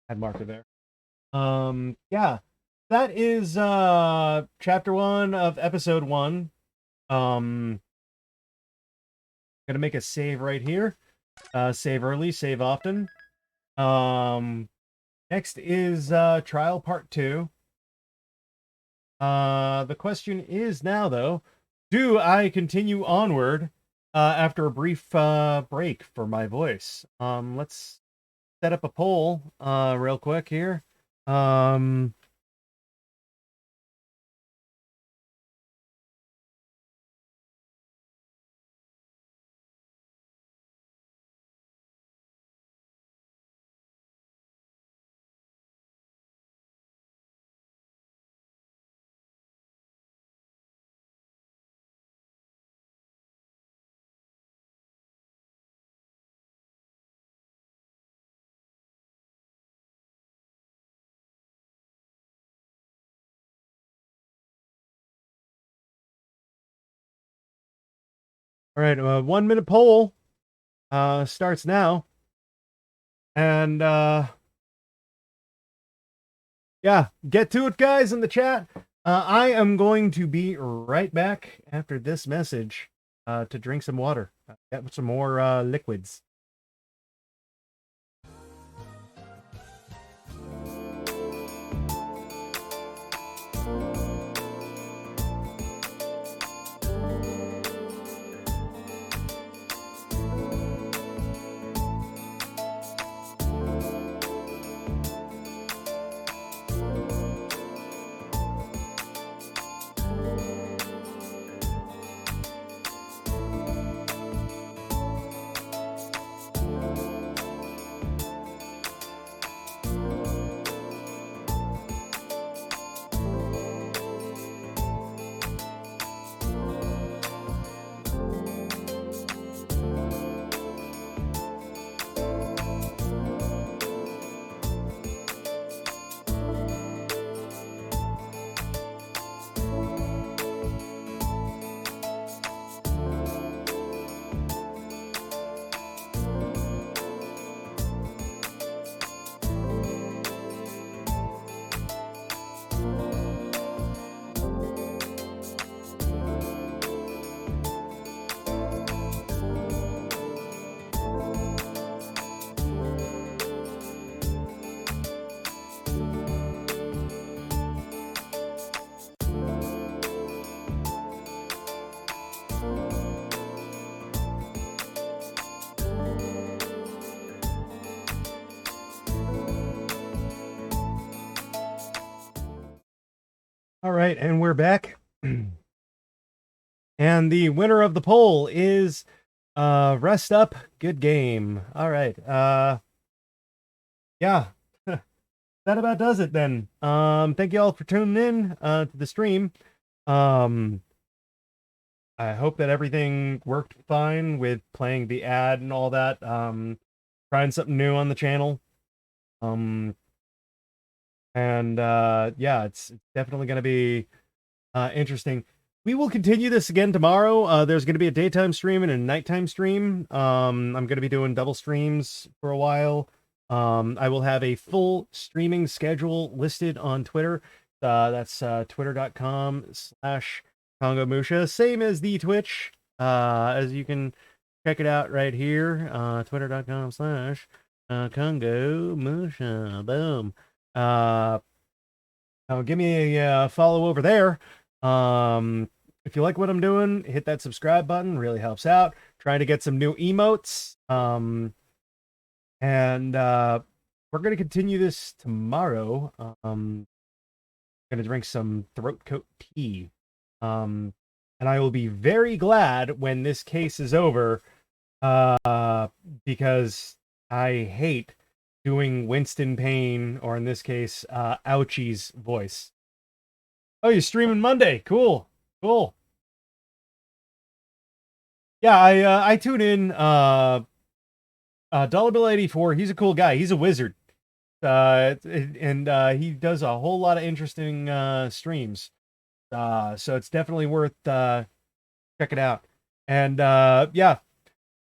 add marker there. Yeah. That is chapter 1 of episode 1. Gonna make a save right here. Save early, save often. Next is trial part 2. The question is now, though, do I continue onward after a brief break for my voice? Let's set up a poll real quick here. All right, 1 minute poll starts now. And yeah, get to it, guys, in the chat. I am going to be right back after this message to drink some water, get some more liquids. All right, and we're back. And the winner of the poll is Rest Up, Good Game. All right. Yeah. That about does it then. Thank you all for tuning in to the stream. I hope that everything worked fine with playing the ad and all that. Trying something new on the channel. Yeah, it's definitely going to be interesting. We will continue this again tomorrow. There's going to be a daytime stream and a nighttime stream. I'm going to be doing double streams for a while. I will have a full streaming schedule listed on Twitter. That's twitter.com/KongoMusha. Same as the Twitch, as you can check it out right here. Twitter.com/KongoMusha. Boom. Give me a follow over there. If you like what I'm doing, hit that subscribe button. Really helps out. Trying to get some new emotes. We're going to continue this tomorrow. Going to drink some throat coat tea. And I will be very glad when this case is over, because I hate doing Winston Payne, or in this case, Ouchie's voice. Oh, you're streaming Monday. Cool. Cool. Yeah, I tune in. Dollar Bill 84, he's a cool guy. He's a wizard. He does a whole lot of interesting streams. So it's definitely worth checking out. And yeah,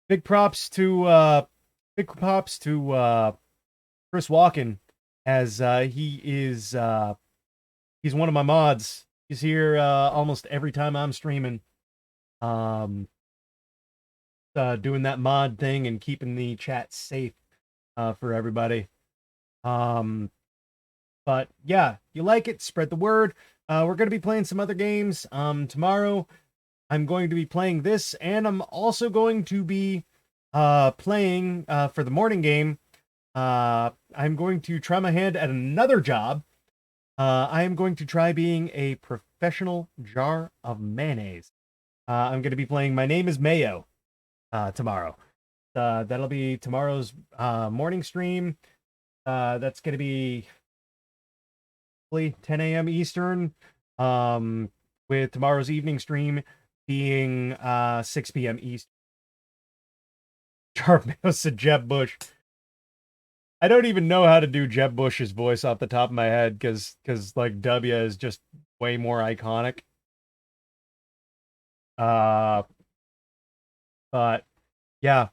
big props to Chris Walken, as he's one of my mods. He's here almost every time I'm streaming. Doing that mod thing and keeping the chat safe for everybody. But yeah, you like it, spread the word. We're going to be playing some other games. Tomorrow, I'm going to be playing this, and I'm also going to be playing for the morning game. I'm going to try my hand at another job. I am going to try being a professional jar of mayonnaise. I'm going to be playing My Name is Mayo tomorrow. That'll be tomorrow's morning stream. That's going to be 10 a.m. Eastern, with tomorrow's evening stream being 6 p.m. Eastern. Sharpnose said Jeb Bush. I don't even know how to do Jeb Bush's voice off the top of my head, because like W is just way more iconic. But yeah,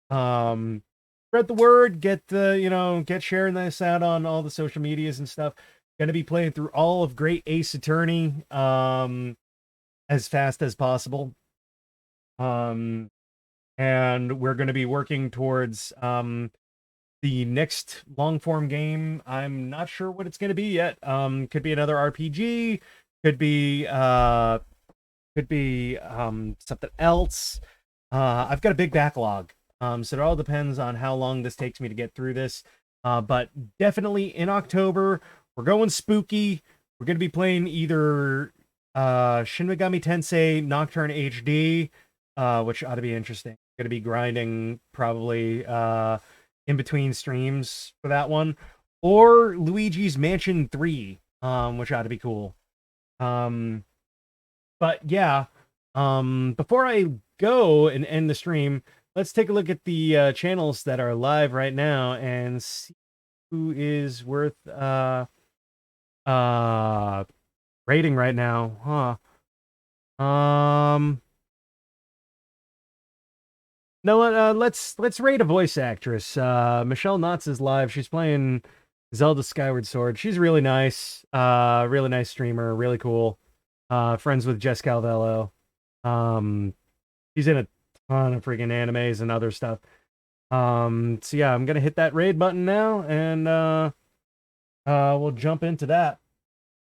spread the word, get get sharing this out on all the social medias and stuff. Gonna be playing through all of Great Ace Attorney as fast as possible. And we're gonna be working towards the next long form game. I'm not sure what it's gonna be yet. Could be another RPG, could be something else. I've got a big backlog. So it all depends on how long this takes me to get through this. But definitely in October, we're going spooky. We're going to be playing either Shin Megami Tensei Nocturne HD, which ought to be interesting. Going to be grinding probably in between streams for that one, or Luigi's Mansion 3, which ought to be cool. But yeah, before I go and end the stream, let's take a look at the channels that are live right now and see who is worth rating right now. No, let's rate a voice actress. Michelle Knotts is live. She's playing Zelda Skyward Sword. She's really nice. Really nice streamer. Really cool. Friends with Jess Calvello. She's in a ton of freaking animes and other stuff. So yeah, I'm gonna hit that raid button now, and we'll jump into that.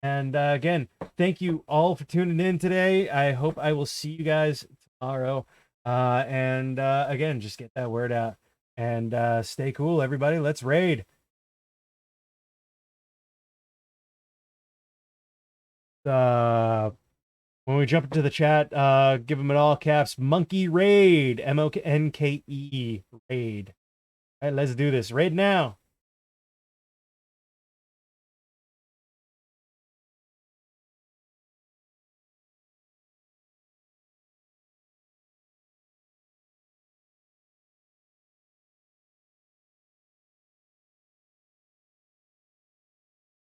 And again, thank you all for tuning in today. I hope I will see you guys tomorrow. And again, just get that word out and stay cool, everybody. Let's raid. When we jump into the chat, give them in all caps, Monkey Raid, Monke raid. All right, let's do this. Raid now.